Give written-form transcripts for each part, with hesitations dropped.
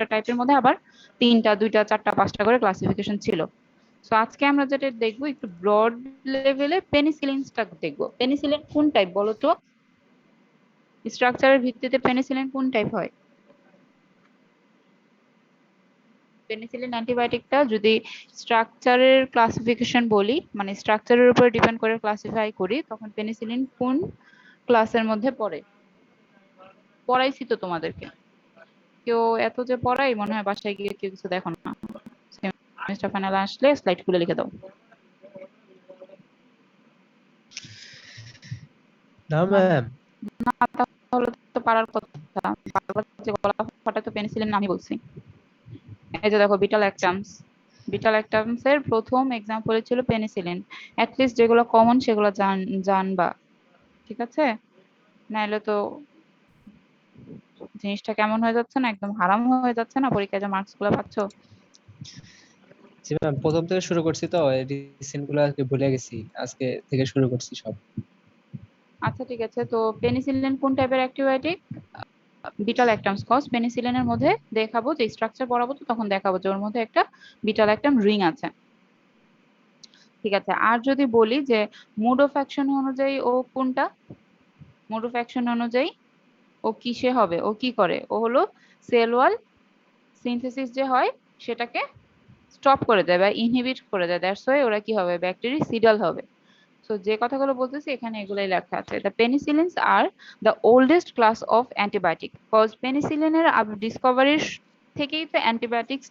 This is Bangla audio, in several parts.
একটা টাইপের মধ্যে আবার 3টা 2টা 4টা 5টা করে ক্লাসিফিকেশন ছিল। তো আজকে আমরা যেটা দেখবো একটু ব্রড লেভেলে পেনিসিলিনটা দেখবো। পেনিসিলিন কোন টাইপ বলো তো? স্ট্রাকচারের ভিত্তিতে পেনিসিলিন কোন টাইপ হয়? পেনিসিলিন অ্যান্টিবায়োটিকটা যদি স্ট্রাকচারের ক্লাসিফিকেশন বলি, মানে স্ট্রাকচারের উপর ডিপেন্ড করে ক্লাসিফাই করি, তখন পেনিসিলিন কোন ক্লাসের মধ্যে পড়ে? পড়াইছি তো তোমাদেরকে। কেউ এত যে পড়াই, মনে হয় বাসায় গিয়ে কেউ কিছু দেখো না। সেমিস্টার ফাইনাল আসলে স্লাইড খুলে লিখে দাও। না ম্যাম, না তাহলে তো পারার কথা। বারবার যে গলা ফাটা তো পেনিসিলিন আমি বলছি। এই যে দেখো বিটা ল্যাকটামস এর প্রথম এক্সাম্পল ছিল পেনিসিলিন। লিস্ট যেগুলো কমন সেগুলো জানবা, ঠিক আছে? নাহলে তো জিনিসটা কেমন হয়ে যাচ্ছে না, একদম হারাম হয়ে যাচ্ছে না পরীক্ষায় যে মার্কস গুলো পাচ্ছ। জি ম্যাম, প্রথম থেকে শুরু করছি তো রিসেন্ট গুলো আজকে ভুলে গেছি, আজকে থেকে শুরু করছি সব। আচ্ছা ঠিক আছে, তো পেনিসিলিন কোন টাইপের অ্যান্টিবায়োটিক? Beta lactams cause. পেনিসিলিনের মধ্যে দেখাবো যে স্ট্রাকচার পড়াবো, তো তখন দেখাবো যে ওর মধ্যে একটা বিটা ল্যাকটাম রিং আছে, ঠিক আছে? আর যদি বলি যে মোড অফ অ্যাকশন অনুযায়ী ও কোনটা, মোড অফ অ্যাকশন অনুযায়ী ও কিসে হবে, ও কি করে, ও হলো সেল ওয়াল সিনথেসিস যে হয় সেটাকে স্টপ করে দেয় বা ইনহিবিট করে দেয়। দ্যাটস ওয়াই ওরা কি হবে, ব্যাকটেরিসিডাল হবে। সো যে কথাগুলো বলতেছি এখানে এগুলাই লেখা আছে। দ্য পেনিসিলিনস আর the oldest class of antibiotic, cause পেনিসিলিনের ডিসকভারির থেকেই তো অ্যান্টিবায়োটিক্স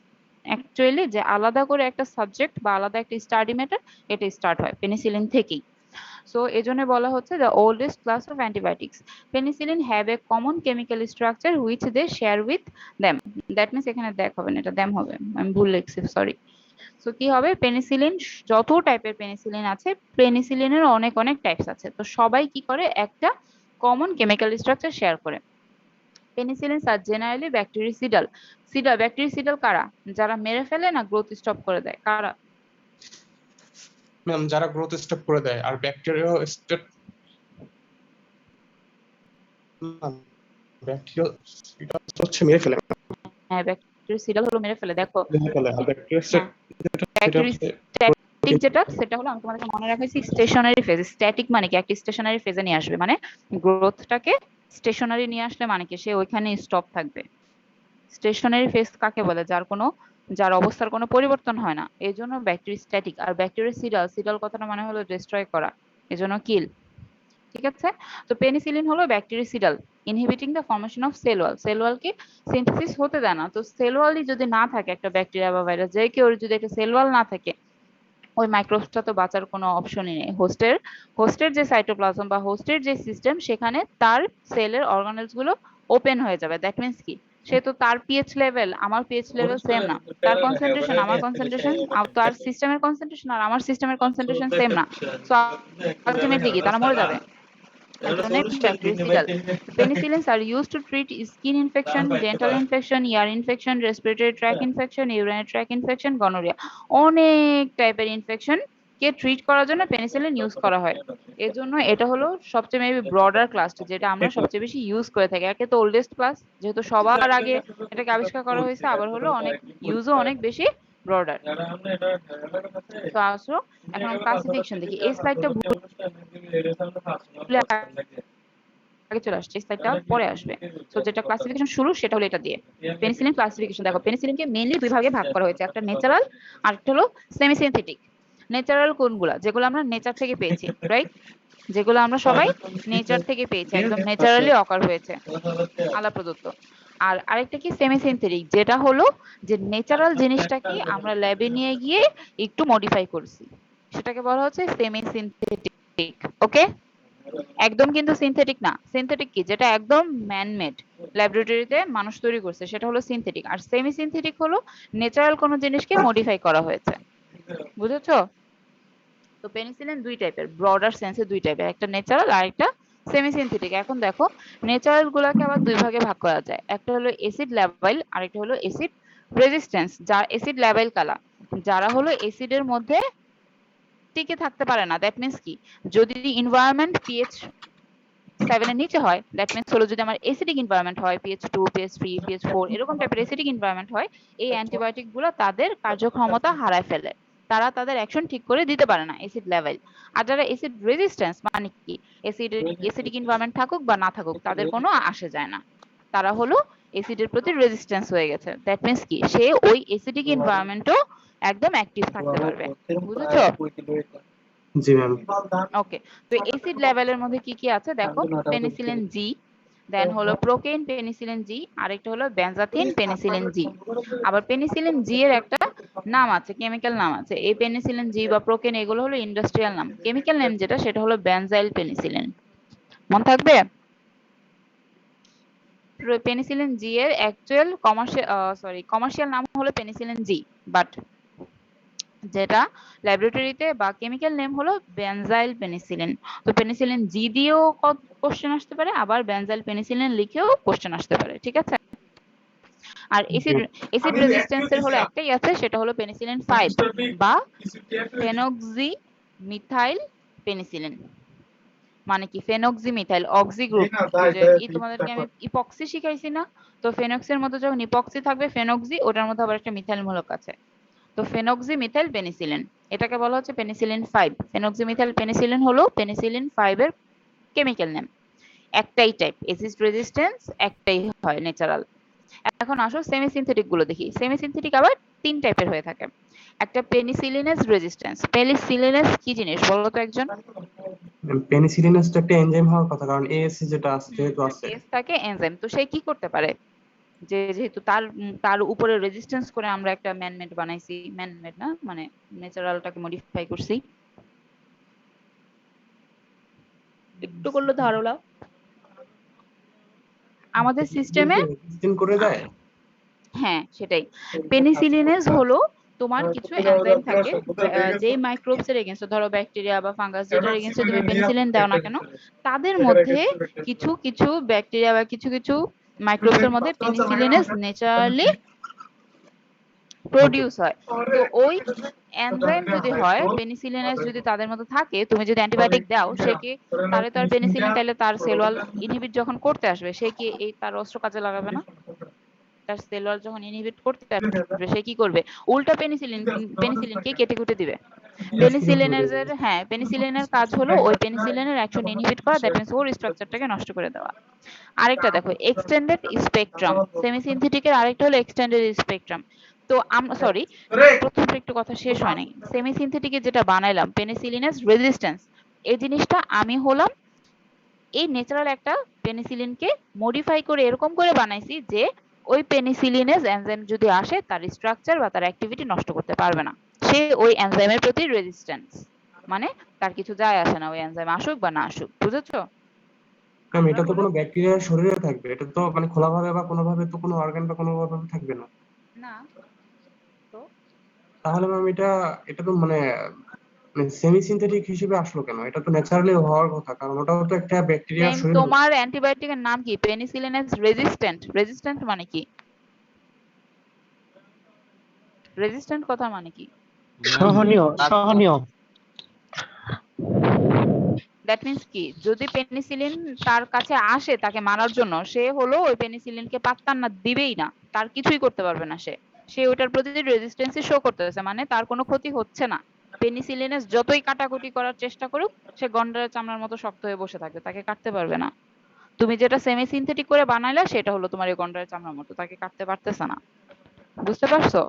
অ্যাকচুয়ালি যে আলাদা করে একটা সাবজেক্ট বা আলাদা একটা স্টাডি ম্যাটার, এটা স্টার্ট হয় পেনিসিলিন থেকেই। সো এজন্য বলা হচ্ছে the oldest class of antibiotics. Penicillin have a common chemical structure which they share with them. That means এখানে দেখ হবে না, এটা দ্যাম হবে, আমি ভুল লিখছি, সরি। সো কি হবে, পেনিসিলিন যত টাইপের পেনিসিলিন আছে, পেনিসিলিনের অনেক অনেক টাইপস আছে, তো সবাই কি করে একটা কমন কেমিক্যাল স্ট্রাকচার শেয়ার করে। পেনিসিলিনস আর জেনারেলি ব্যাকটেরিসিডাল। ব্যাকটেরিসিডাল কারা? যারা মেরে ফেলে না গ্রোথ স্টপ করে দেয়, কারা? ম্যাম যারা গ্রোথ স্টপ করে দেয়। আর ব্যাকটেরিয়া হচ্ছে মেরে ফেলে। হ্যাঁ, ব্যাকটেরিসিডাল হলো মেরে ফেলে। দেখো মেরে ফেলে। আর ব্যাকটেরিস্ট্যাটিক যেটা, সেটা হলো আমি তোমাদেরকে মনে রাখাইছি স্টেশনারি ফেজ। স্ট্যাটিক মানে কি, একটা স্টেশনারি ফেজে নিয়ে আসবে, মানে গ্রোথটাকে স্টেশনারি নিয়ে আসলে মানে কি, সে ওইখানে স্টপ থাকবে। স্টেশনারি ফেজ কাকে বলে? যার অবস্থার কোনো পরিবর্তন হয় না, এই জন্য ব্যাকটেরিস্ট্যাটিক। আর ব্যাকটেরিসিডাল, সিডাল কথাটা মানে হলো ডিস্ট্রয় করা, এজন্য কিল, ঠিক আছে? তো পেনিসিলিন হলো bactericidal, inhibiting the formation of cell wall. Cell ওয়ালকে সিনথেসিস হতে দেয় না। তো সেল ওয়ালই যদি না থাকে, একটা ব্যাকটেরিয়া বা ভাইরাস যে কেউ যদি একটা সেল ওয়াল না থাকে, ওই মাইক্রোবসটা তো বাঁচার কোনো অপশনই নেই। হোস্টের যে সাইটোপ্লাজম বা হোস্টের যে সিস্টেম, সেখানে তার সেলের অর্গানেলস গুলো ওপেন হয়ে যাবে। দ্যাট মিনস কি, সে তো তার পিএইচ লেভেল আমার পিএইচ লেভেল সেম না, তার কনসেন্ট্রেশন আমার কনসেন্ট্রেশন, তার সিস্টেমের কনসেন্ট্রেশন আর আমার সিস্টেমের কনসেন্ট্রেশন সেম না। সো আলটিমেটলি কি, তারা মরে যাবে। Bactericidal. Penicillins are used to treat skin infection, dental infection, ear infection, respiratory tract infection, urinary tract infection, gonorrhea. অনেক টাইপের ইনফেকশন কে ট্রিট করার জন্য পেনিসিলিন ইউজ করা হয়। এর জন্য এটা হলো সবচেয়ে মেবি ব্রডার ক্লাস, যেটা আমরা সবচেয়ে বেশি ইউজ করে থাকি। একে তো ওল্ডেস্ট ক্লাস, যেহেতু সবার আগে এটাকে আবিষ্কার করা হয়েছে, আবার হলো অনেক ইউজও অনেক বেশি ব্রডার। তো আসো এখন ক্লাসিফিকেশন দেখি। এই স্লাইডটা ভুলে আগে চলে আসছে, স্লাইডটা পরে আসবে। সো যেটা ক্লাসিফিকেশন শুরু সেটা হলো এটা দিয়ে। পেনিসিলিন ক্লাসিফিকেশন দেখো, পেনিসিলিনকে মেইনলি দুই ভাগে ভাগ করা হয়েছে, একটা ন্যাচারাল আর একটা হলো সেমি সিনথেটিক। ন্যাচারাল কোনগুলা? যেগুলো আমরা নেচার থেকে পেয়েছি, রাইট? যেগুলো আমরা সবাই নেচার থেকে পেয়েছি, একদম ন্যাচারালি অকার হয়েছে, আল্লাহ প্রদত্ত। আর আরেকটা কি সেমি সিনথেটিক, যেটা হলো যে ন্যাচারাল জিনিসটাকে আমরা ল্যাবে নিয়ে গিয়ে একটু মডিফাই করছি, সেটাকে বলা হচ্ছে সেমি সিনথেটিক। ওকে, একদম কিন্তু সিনথেটিক না। সিনথেটিক কি, যেটা একদম ম্যানমেড, ল্যাবরেটরিতে মানুষ তৈরি করছে, সেটা হলো সিনথেটিক। আর সেমি সিনথেটিক হলো ন্যাচারাল কোনো জিনিসকে মডিফাই করা হয়েছে। বুঝেছো? তো পেনিসিলিন দুই টাইপের, ব্রডার সেন্সে দুই টাইপের, একটা ন্যাচারাল আর একটা সেমি সিনথেটিক। এখন দেখো, ন্যাচারাল গুলাকে আবার দুই ভাগে ভাগ করা যায়, একটা হলো অ্যাসিড ল্যাবাইল আর একটা হলো অ্যাসিড রেজিস্ট্যান্স। যা অ্যাসিড ল্যাবাইল কালা, যারা হলো অ্যাসিডের মধ্যে টিকে থাকতে পারে না। দ্যাট মিনস কি, যদি এনভায়রনমেন্ট পিএইচ 7 এর নিচে হয়, দ্যাট মিন্স হলো যদি আমার অ্যাসিডিক এনভায়রনমেন্ট হয়, pH 2 pH 3 pH 4 এরকম টাইপের অ্যাসিডিক এনভায়রনমেন্ট হয়, এই অ্যান্টিবায়োটিক গুলো তাদের কার্যক্ষমতা হারায় ফেলে, তারা তাদের অ্যাকশন ঠিক করে দিতে পারে না অ্যাসিড লেভেল। আর যারা অ্যাসিড রেজিস্ট্যান্স মানে কি, অ্যাসিডিক এনভায়রনমেন্ট থাকুক বা না থাকুক তাদের কোনো আসে যায় না, তারা হলো অ্যাসিডের প্রতি রেজিস্ট্যান্স হয়ে গেছে, দ্যাট মিন্স কি সে ওই অ্যাসিডিক এনভায়রনমেন্টও একদম অ্যাক্টিভ থাকতে পারবে। বুঝেছো? জি ম্যাম। ওকে, তো অ্যাসিড লেভেলের মধ্যে কি কি আছে দেখো, পেনিসিলিন জি, দেন হলো প্রোকেন পেনিসিলিন জি, আরেকটা হলো বেনজাথিন পেনিসিলিন জি। আবার পেনিসিলিন জি এর একটা নাম আছে, কেমিক্যাল নাম আছে। এই পেনিসিলিন জি বা প্রোকেন এগুলো হলো ইন্ডাস্ট্রিয়াল নাম, কেমিক্যাল নেম যেটা সেটা হলো বেনজাইল পেনিসিলিন, মনে থাকবে। পেনিসিলিন জি এর অ্যাকচুয়াল কমার্শিয়াল নাম হলো পেনিসিলিন জি, বাট যেটা ল্যাবরেটরিতে বা কেমিক্যাল নেম হলো বেনজাইল পেনিসিলিন। তো পেনিসিলিন জি দিয়েও কোশ্চেন আসতে পারে, আবার বেনজাইল পেনিসিলিন লিখেও কোশ্চেন আসতে পারে, ঠিক আছে। আর অ্যাসিড রেজিস্ট্যান্সের হলো একটাই আছে, সেটা হলো পেনিসিলিন 5 বা ফেনক্সি মিথাইল পেনিসিলিন। মানে কি ফেনক্সি মিথাইল অক্সি গ্রুপ, ওই যে তোমাদেরকে আমি ইপক্সি শিখাইছি না, তো ফেনক্সির মধ্যে যখন ইপক্সি থাকবে ফেনক্সি, ওটার মধ্যে আবার একটা মিথাইল মূলক আছে, তো ফেনক্সি মিথাইল পেনিসিলিন, এটাকে বলা হচ্ছে পেনিসিলিন 5। ফেনক্সি মিথাইল পেনিসিলিন হলো পেনিসিলিন 5 এর কেমিক্যাল নেম, একটাই টাইপ, অ্যাসিড রেজিস্ট্যান্স একটাই হয় ন্যাচারাল। এখন আসো সেমি সিনথেটিক গুলো দেখি। সেমি সিনথেটিক আবার 3 টাইপের হয়ে থাকে, একটা পেনিসিলিনাস রেজিস্ট্যান্স। পেনিসিলিনাস কি জিনিস বলো তো একজন? পেনিসিলিনাস তো একটা এনজাইম হওয়ার কথা, কারণ এএসসি যেটা আছে যেহেতু আছে। এস থাকে এনজাইম, তো সে কি করতে পারে, যেহেতু তার উপরে রেজিস্ট্যান্স করে আমরা একটা ম্যানমেড বানাইছি, ম্যানমেড না মানে ন্যাচারালটাকে মডিফাই করছি, একটু করলো ধারণা আমাদের সিস্টেমে। রেজিস্ট্যান্ট করে দেয়। হ্যাঁ সেটাই, পেনিসিলিনেজ হলো তোমার কিছু এনজাইম থাকে যে মাইক্রোবস এর এগেইনস্ট, ধরো ব্যাকটেরিয়া বা ফাঙ্গাস যেটার এগেইনস্টে তুমি পেনিসিলিন দাও না কেন, তাদের মধ্যে কিছু কিছু ব্যাকটেরিয়া বা কিছু কিছু মাইক্রোবস এর মধ্যে পেনিসিলিনেজ ন্যাচারালি প্রডিউস হয়। তো ওই এনজাইম যদি হয় পেনিসিলিনেজ যদি তাদের মধ্যে থাকে, তুমি যদি অ্যান্টিবায়োটিক দাও সে কি তারে তার পেনিসিলিন তাইলে তার সেল ওয়াল ইনহিবিট যখন করতে আসবে সে কি এই তার অস্ত্র কাজে লাগাবে না? তার সেল ওয়াল যখন ইনহিবিট করতে আসবে সে কি করবে, উল্টা পেনিসিলিনকে কেটে কুটে দিবে। পেনিসিলিনের যে পেনিসিলিনের কাজ হলো ওই পেনিসিলিনের অ্যাকশন ইনহিবিট করা, দ্যাট মিন্স ওর স্ট্রাকচারটাকে নষ্ট করে দেওয়া। আরেকটা দেখো এক্সটেন্ডেড স্পেকট্রাম, সেমি সিনথেটিকের আরেকটা হলো এক্সটেন্ডেড স্পেকট্রাম। তো সরি, প্রথমটা একটু কথা শেষ হয় নাই। সেমি সিনথেটিকে যেটা বানাইলাম পেনিসিলিনাস রেজিস্ট্যান্স, এই জিনিসটা আমি হলাম এই ন্যাচারাল একটা পেনিসিলিনকে মডিফাই করে এরকম করে বানাইছি যে ওই পেনিসিলিনেজ এনজাইম যদি আসে তার স্ট্রাকচার বা তার অ্যাক্টিভিটি নষ্ট করতে পারবে না, সে ওই এনজাইমের প্রতি রেজিস্ট্যান্স, মানে তার কিছু যায় আসে না ওই এনজাইম আসুক বা না আসুক। বুঝেছো? ম্যাম এটা তো কোনো ব্যাকটেরিয়ার শরীরে থাকবে, এটা তো মানে খোলাভাবে বা কোনোভাবে তো কোনো অর্গান বা কোনোভাবে থাকবে না। না তো তাহলে ম্যাম এটা এটা তো মানে সেমি সিনথেটিক হিসেবে আসলো কেন? এটা তো ন্যাচারালি হওয়ার কথা, কারণ ওটাও তো একটা ব্যাকটেরিয়ার সেম, শরীরে। তোমার অ্যান্টিবায়োটিকের নাম কি? পেনিসিলিনাস রেজিস্ট্যান্ট। রেজিস্ট্যান্ট মানে কি? রেজিস্ট্যান্ট কথা মানে কি? সহনীয় সহনীয় দ্যাট মিন্স কি, যদি পেনিসিলিন তার কাছে আসে তাকে মারার জন্য, সে হলো ওই পেনিসিলিনকে পাত্তা না দিবেই না, তার কিছুই করতে পারবে না, সে ওটার প্রতি রেজিস্ট্যান্সই শো করতেছে, মানে তার কোনো ক্ষতি হচ্ছে না। পেনিসিলিনাস যতই কাটাকুটি করার চেষ্টা করুক সে গন্ডারের চামড়ার মতো শক্ত হয়ে বসে থাকবে, তাকে কাটতে পারবে না। তুমি যেটা সেমি সিনথেটিক করে বানাইলা সেটা হলো তোমার এই গন্ডারের চামড়ার মতো, তাকে কাটতে পারতেছে না। বুঝতে পারছো?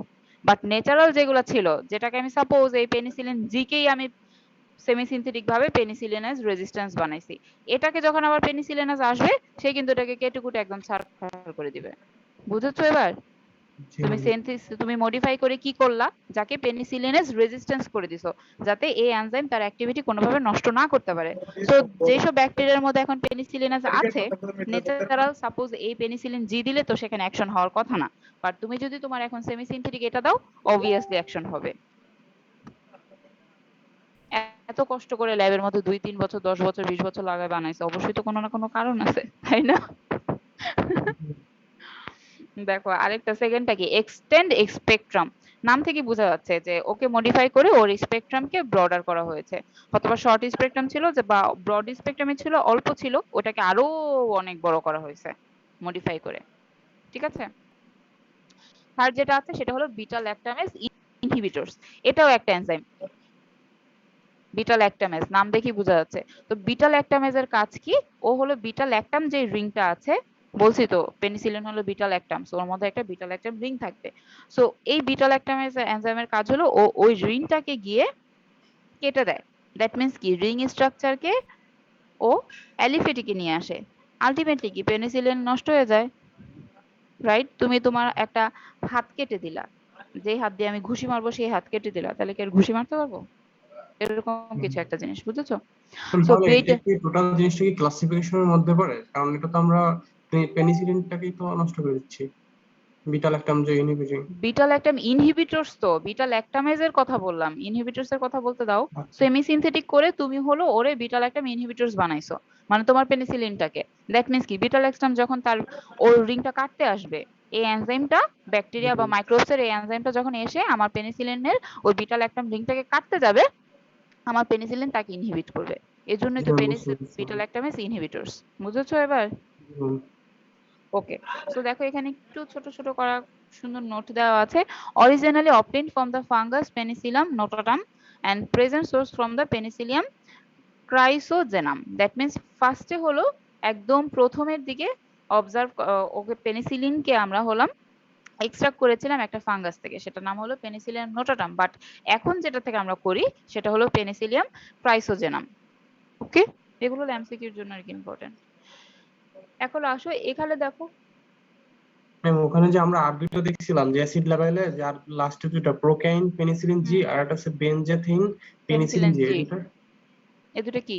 বাট ন্যাচারাল যেগুলো ছিল, যেটাকে আমি সাপোজ এই পেনিসিলিন জিকেই আমি সেমি সিনথেটিক ভাবে পেনিসিলিনাস রেজিস্ট্যান্স বানাইছি, এটাকে যখন আবার পেনিসিলিনাস আসবে সে কিন্তু এটাকে কেটে কুটে একদম ছারখার করে দিবে। বুঝেছো এবার? তুমি মডিফাই করে কি করলা, যাকে পেনিসিলিনাস রেজিস্ট্যান্স করে দিছো, যাতে এই এনজাইম তার অ্যাক্টিভিটি কোনোভাবে নষ্ট না করতে পারে। তো যেসব ব্যাকটেরিয়ার মধ্যে এখন পেনিসিলিনাস আছে ন্যাচারাল, সাপোজ এই পেনিসিলিন জি দিলে তো সেখানে অ্যাকশন হওয়ার কথা না, বাট তুমি যদি তোমার এখন সেমি সিনথেটিক এটা দাও অবভিয়াসলি অ্যাকশন হবে। এত কষ্ট করে ল্যাবের মধ্যে 2-3 বছর 10 বছর 20 বছর লাগায় বানাইছে, অবশ্যই তো কোনো না কোনো কারণ আছে, তাই না? দেখো আরেকটা সেকেন্ডটা কি, এক্সটেন্ড স্পেকট্রাম। নাম থেকে বোঝা যাচ্ছে যে ওকে মডিফাই করে ওর স্পেকট্রামকে ব্রডার করা হয়েছে, অথবা শর্ট স্পেকট্রাম ছিল যে বা ব্রড স্পেকট্রামে ছিল অল্প ছিল, ওটাকে আরো অনেক বড় করা হয়েছে মডিফাই করে। ঠিক আছে, থার্ড যেটা আছে সেটা হলো বিটা ল্যাকটামেজ ইনহিবিটরস। এটাও একটা এনজাইম, বিটা ল্যাকটামেজ নাম দেখি বোঝা যাচ্ছে। তো বিটা ল্যাকটামেজের কাজ কি? ও হলো বিটা ল্যাকটাম যে রিংটা আছে, বলছি তো পেনিসিলিন হলো বিটা ল্যাকটাম, সো ওর মধ্যে একটা বিটা ল্যাকটাম রিং থাকবে। সো এই বিটা ল্যাকটামেজ এনজাইমের কাজ হলো ও ওই রিংটাকে গিয়ে কেটে দেয়। দ্যাট মিন্স কি রিং স্ট্রাকচারকে ও অ্যালিফেটিকে নিয়ে আসে। আলটিমেটলি কি পেনিসিলিন নষ্ট হয়ে যায়, রাইট? তুমি তোমার একটা হাত কেটে দিলা, যে হাত দিয়ে আমি ঘুষি মারবো সেই হাত কেটে দিলা, তাহলে কি আর ঘুষি মারতে পারবো? এরকম কিছু একটা জিনিস, বুঝেছো? সো তাহলে এটা বেটা কি টোটাল জিনিসটা কি ক্লাসিফিকেশনের মধ্যে পড়ে? কারণ এটা তো আমরা পেনিসিলিনটাকেই তো নষ্ট করে দিচ্ছি, বিটা ল্যাকটাম যে ইনহিবিটর। বিটা ল্যাকটাম ইনহিবিটরস, তো বিটা ল্যাকটামেজের কথা বললাম, ইনহিবিটরস এর কথা বলতে দাও। সেমি সিনথেটিক করে তুমি হলো ওরে বিটা ল্যাকটাম ইনহিবিটরস বানাইছো, মানে তোমার পেনিসিলিনটাকে। দ্যাট মিন্স কি বিটা ল্যাকটাম যখন তার ওর রিংটা কাটতে আসবে, এই এনজাইমটা ব্যাকটেরিয়া বা মাইক্রোবসের এই এনজাইমটা যখন এসে আমার পেনিসিলিনের ওই বিটা ল্যাকটাম রিংটাকে কাটতে যাবে, আমার পেনিসিলিন তাকে ইনহিবিট করবে। এজন্যই তো বিটা ল্যাকটামেজ ইনহিবিটরস। বুঝেছো এবার? ওকে, সো দেখো এখানে একটু ছোট ছোট করা সুন্দর নোট দেওয়া আছে। Originally obtained from the fungus penicillium notatum and present source from the penicillium chrysogenum. That means ফার্স্টে হলো একদম প্রথমের দিকে অবজার্ভ, ওকে পেনিসিলিনকে আমরা হলাম এক্সট্রাক্ট করেছিলাম একটা ফাঙ্গাস থেকে, সেটার নাম হলো পেনিসিলিয়াম নোটাটাম। বাট এখন যেটা থেকে আমরা করি সেটা হলো পেনিসিলিয়াম ক্রাইসোজেনাম। ওকে, এগুলো এমসিকিউর জন্য আর কি ইম্পর্টেন্ট। এখন আসো এখানে দেখো ওখানে যে আমরা আর দুটো দেখছিলাম যে অ্যাসিড লেভেলে, যার লাস্টে দুটো প্রোকাইন পেনিসিলিন জি আর একটা হচ্ছে বেনজেথিন পেনিসিলিন পেনিসিলিন জি, জি, এটা এ দুটো কি?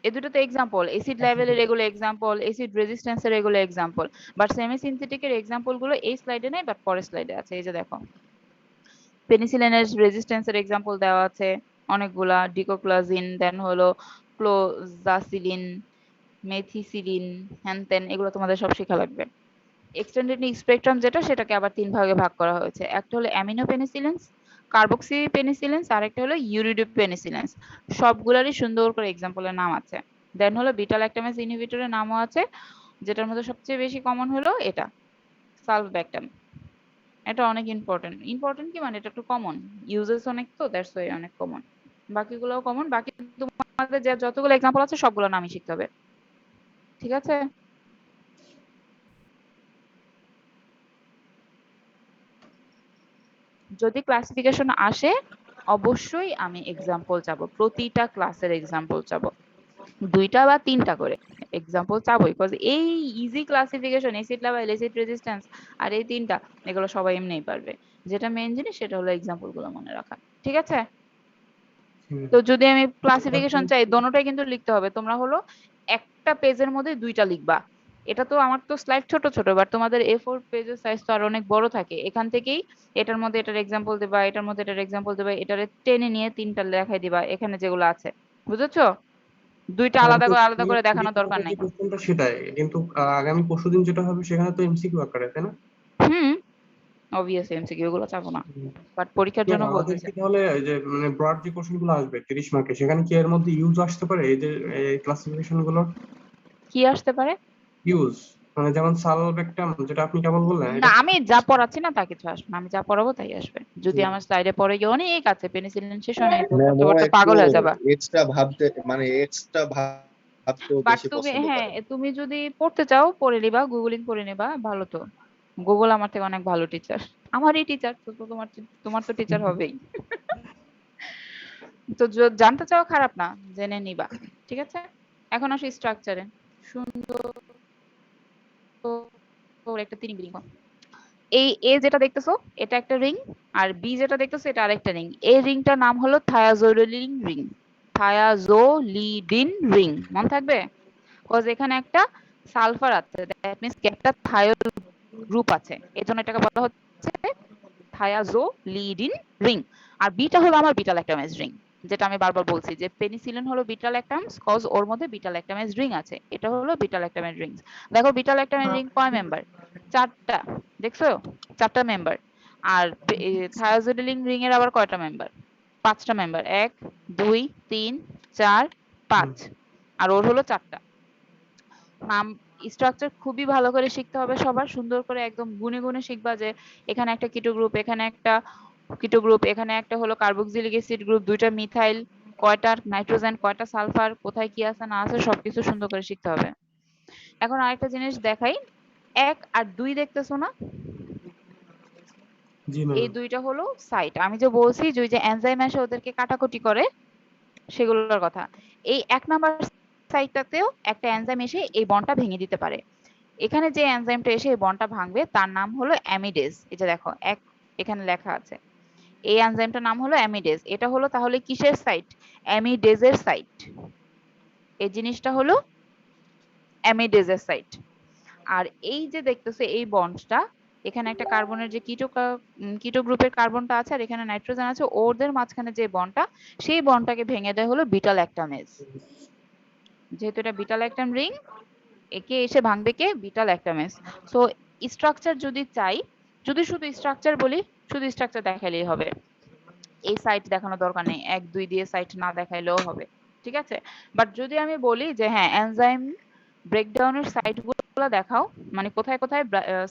এ দুটো তো এক্সাম্পল, অ্যাসিড লেভেলের এগুলো এক্সাম্পল, অ্যাসিড রেজিস্ট্যান্সের এগুলো এক্সাম্পল। বাট সেমি সিনথেটিকের এক্সাম্পল গুলো এই স্লাইডে নেই, বাট পরের স্লাইডে আছে। এই যে দেখো পেনিসিলিনের রেজিস্ট্যান্সের এক্সাম্পল দেওয়া আছে অনেকগুলা, ডিকোক্লাজিন, দেন হলো ক্লোজাসিলিন, মেথিসিলিন, হ্যান তেন, এগুলো তোমাদের সব শেখা লাগবে। এক্সটেন্ডেড স্পেকট্রাম যেটা, সেটাকে আবার তিন ভাগে ভাগ করা হয়েছে। একটা হলো অ্যামিনো পেনিসিলিনস, কার্বক্সি পেনিসিলিনস, আর একটা হলো ইউরিডো পেনিসিলিনস। সবগুলারই সুন্দর করে এক্সাম্পলের নাম আছে। দেন হলো বিটা ল্যাকটামেজ ইনহিবিটরের নামও আছে, যেটার মধ্যে সবচেয়ে বেশি কমন হলো এটা সালব্যাকটাম। এটা অনেক ইম্পর্টেন্ট। ইম্পর্টেন্ট কি মানে এটা একটু কমন, ইউজেস অনেক, তো দ্যাটস ওয়াই অনেক কমন। বাকিগুলোও কমন, বাকি তোমাদের যে যতগুলো এক্সাম্পল আছে সবগুলো নামই শিখতে হবে। ঠিক আছে? যদি ক্লাসিফিকেশন আসে অবশ্যই আমি এক্সাম্পল চাবো, প্রতিটা ক্লাসের এক্সাম্পল চাবো, 2টা বা 3টা করে এক্সাম্পল চাবো। বিকজ এই easy classification, acid level, acid resistance আর এই 3টা, এগুলো সবাই এমনিই পারবে। যেটা মেইন জিনিস সেটা হলো এক্সাম্পল গুলো মনে রাখা। ঠিক আছে? তো যদি আমি ক্লাসিফিকেশন চাই, দোনোটাই কিন্তু লিখতে হবে। তোমরা হলো একটা পেজের মধ্যে 2টা লিখবা। এটা তো আমার তো স্লাইড ছোট ছোট, বাট তোমাদের A4 পেজের সাইজ তো আর অনেক বড় থাকে। এখান থেকেই এটার মধ্যে এটার এক্সাম্পল দেবা, এটার মধ্যে এটার এক্সাম্পল দেবা, এটারে টেনে নিয়ে 3টা লেখাই দিবা এখানে যেগুলো আছে। বুঝেছো? 2টা আলাদা করে আলাদা করে দেখানোর দরকার নাই। কোশ্চেনটা সেটাই, কিন্তু আগামী পরশুদিন যেটা হবে সেখানে তো এমসিকিউ আকারে, তাই না? হুম, অবভিয়াসলি এমসিকিউ গুলো চাবো না, বাট পরীক্ষার জন্য আমাদের বলতেছে। কি তাহলে এই যে মানে ব্রড যে কোশ্চেন গুলো আসবে 30 মার্কে, সেখানে কি এর মধ্যে ইউজ আসতে পারে এই যে ক্লাসিফিকেশন গুলো? কি আসতে পারে? ইউজ মানে যেমন সালভেক্টাম যেটা আপনি কেবল বললেন, না, এটা আমি যা পড়াচ্ছি না তা কিছু আসবে না, আমি যা পড়াবো তাই আসবে। যদি আমার স্লাইডে পড়ে গিয়ে অনেক আছে, পেনিসিলিন শেষ হয় নাই, তো পড়তে ম্যাম, ও পড়তে একটু পাগল হয়ে যাবা। এক্সট্রা ভাবতে, মানে এক্সট্রা ভাবতেও বাট বেশি তুমি, পছন্দ হ্যাঁ, করে। তুমি যদি পড়তে চাও পড়ে নিবা, গুগলিং করে নিবা, ভালো তো। গুগল আমার থেকে অনেক ভালো টিচার, আমারই টিচার তো, তো তোমার তো টিচার হবেই। তো জানতে চাও খারাপ না, জেনে নিবা। ঠিক আছে? এখন আসি স্ট্রাকচারে। সুন্দর একটা তিন রিং। এই এ যেটা দেখতেছো এটা একটা রিং, আর বি যেটা দেখতেছো এটা আরেকটা রিং। এই রিংটার নাম হলো থায়াজোলিডিন রিং। থায়াজোলিডিন রিং, মনে থাকবে? কজ এখানে একটা সালফার আছে, দ্যাট মিন্স একটা থায়োল গ্রুপ আছে, এজন্য এটাকে বলা হচ্ছে থায়াজোলিডিন রিং। আর বিটা হলো আমার বিটা ল্যাকটামেজ রিং, যেটা আমি বারবার বলছি যে পেনিসিলিন হলো বিটা ল্যাকটামস, কজ ওর মধ্যে বিটা ল্যাকটামেজ রিং আছে। এটা হলো বিটা ল্যাকটামেজ রিং। দেখো বিটা ল্যাকটামেজ রিং কয় মেম্বার? 4টা। দেখছো? 4টা মেম্বার। আর থায়োজোডিলিন রিং এর আবার কয়টা মেম্বার? 5টা মেম্বার, 1 2 3 4 5, আর ওর হলো 4টা। নাম স্ট্রাকচার খুবই ভালো করে শিখতে হবে সবার, সুন্দর করে একদম গুনে গুনে শিখবা যে এখানে একটা কিটো গ্রুপ, এখানে একটা কিটো গ্রুপ, এখানে একটা হলো কার্বক্সিলিক অ্যাসিড গ্রুপ, দুইটা মিথাইল, কয়টা নাইট্রোজেন, কয়টা সালফার, কোথায় কি আছে না আছে সবকিছু সুন্দর করে শিখতে হবে। এখন আরেকটা জিনিস দেখাই, 1 আর 2 দেখতেছো না? জি ম্যাম। এই দুইটা হলো সাইট। আমি যে বলছি যে ওই যে এনজাইম এসে ওদেরকে কাটাকুটি করে সেগুলোর কথা। এই 1 নাম্বার সাইটটাতেও একটা এনজাইম এসে এই বন্ডটা ভেঙে দিতে পারে। এখানে যে এনজাইমটা এসে এই বন্ডটা ভাঙবে তার নাম হলো অ্যামিডেজ। এটা দেখো এক এখানে লেখা আছে। এই এনজাইমটার নাম হলো অ্যামিডেজ। এটা হলো তাহলে কিসের সাইট? অ্যামিডেজের সাইট। এই জিনিসটা হলো অ্যামিডেজের সাইট। আর এই যে দেখতেছো এই বন্ডটা, এখানে একটা কার্বনের যে কিটো গ্রুপের কার্বনটা আছে আর এখানে নাইট্রোজেন আছে, ওদের মাঝখানে যে বন্ডটা, সেই বন্ডটাকে ভেঙে দেয় হলো বিটা ল্যাকটামেজ। যেহেতু এটা বিটা ল্যাকটাম রিং, একে এসে ভাঙবে কে? Beta lactamase. সো স্ট্রাকচার যদি চাই, যদি শুধু স্ট্রাকচার বলি, শুধু স্ট্রাকচার দেখাইলেই হবে, এই সাইট দেখানোর দরকার নেই, 1 2 দিয়ে সাইট না দেখাইলেও হবে, ঠিক আছে? বাট যদি আমি বলি যে হ্যাঁ এনজাইম ব্রেকডাউনের সাইট গুলো দেখাও, মানে কোথায় কোথায়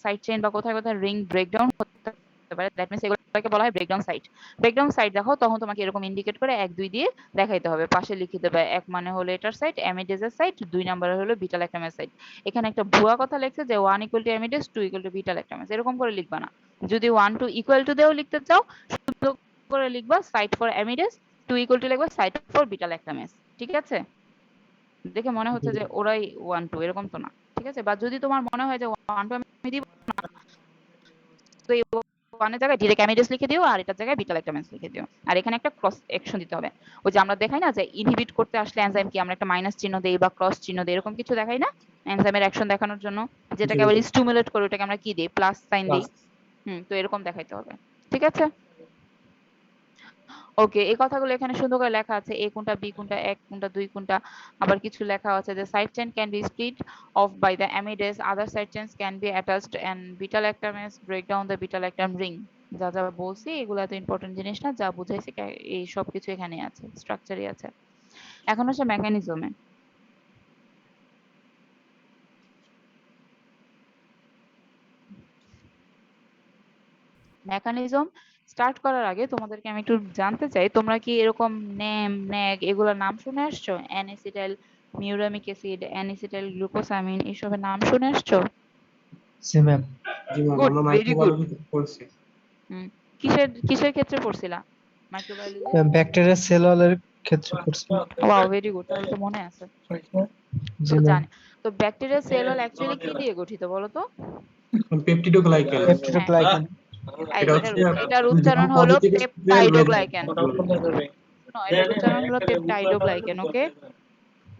সাইড চেইন বা কোথায় কোথায় রিং ব্রেকডাউন হতে পারে, দ্যাট মিন্স এগুলোকে বলা হয় ব্রেকডাউন সাইট। ব্রেকডাউন সাইট দেখাও, তখন তোমাকে এরকম ইন্ডিকেট করে 1 2 দিয়ে দেখাইতে হবে, পাশে লিখে দেবে 1 মানে হলো এটার সাইট অ্যামিডেজের সাইট, 2 নম্বরে হলো বিটা ল্যাকটামের সাইট। এখানে একটা ভুয়া কথা লিখছে যে 1 equal to amidase, 2 equal to beta lactamase, এরকম করে লিখবা না। যদি 1 2 ইকুয়াল টু দিয়েও লিখতে চাও, শুধু করে লিখবা সাইট ফর অ্যামিডেজ, 2 ইকুয়াল টু লিখবা সাইট ফর বিটা ল্যাকটামেজ, ঠিক আছে? দেখে মনে হচ্ছে যে ওরাই 1 2, এরকম তো না, ঠিক আছে? বা যদি তোমার মনে হয় যে 1 2 আমি দিব না, তো এই 1 এর জায়গায় ডিরেক্ট অ্যামিডেজ লিখে দিও আর এটার জায়গায় বিটা ল্যাকটামেজ লিখে দিও। আর এখানে একটা ক্রস অ্যাকশন দিতে হবে। ওই যে আমরা দেখাই না যে ইনহিবিট করতে আসলে এনজাইম কি আমরা একটা মাইনাস চিহ্ন দেই বা ক্রস চিহ্ন দেই, এরকম কিছু দেখাই না এনজাইমের অ্যাকশন দেখানোর জন্য, যেটাকে আবার স্টিমুলেট করে ওটাকে আমরা কি দেই? প্লাস সাইন দেই। তো এরকম দেখাইতে হবে, ঠিক আছে? ওকে, এই কথাগুলো এখানে সুন্দর করে লেখা আছে, এ কোনটা, বি কোনটা, 1 কোনটা, 2 কোনটা। আবার কিছু লেখা আছে যে side chain can be split off by the amidase, other side chains can be attached and beta lactamase break down the beta lactam ring. যা যা বলছি এগুলো এত ইম্পর্টেন্ট জিনিস না, যা বুঝাইছি এই সব কিছু এখানে আছে, স্ট্রাকচারই আছে। এখন আসে মেকানিজমে। মেকানিজম স্টার্ট করার আগে তোমাদেরকে আমি একটু জানতে চাই, তোমরা কি এরকম নেম ন্যাগ এগুলোর নাম শুনে আসছো? অ্যানিসিটাইল মিউরামিক অ্যাসিড, অ্যানিসিটাইল গ্লুকোসামিন, এসবের নাম শুনে আসছো? জি ম্যাম। জি ম্যাম, গুড, আমরা ভেরি গুড। মাইক্রোবায়োলজি পড়ছি। কিসের কিসের ক্ষেত্রে পড়ছিলা মাইক্রোবায়োলজি? ব্যাকটেরিয়া সেল ওয়ালের ক্ষেত্রে পড়ছি। ওয়াও, ভেরি গুড, তাহলে তো মনে আছে। জি তো ম্যাম। জানি। তো ব্যাকটেরিয়া সেল ওয়াল অ্যাকচুয়ালি কি দিয়ে গঠিত বলো তো? পেপটিডোগ্লাইকেন। পেপটিডোগ্লাইকেন। এটা হচ্ছে এটার উচ্চারণ হলো পজিটিভ পেপটাইডোগ্লাইকেন। এটার উচ্চারণ হলো পেপটাইডোগ্লাইকেন, ওকে?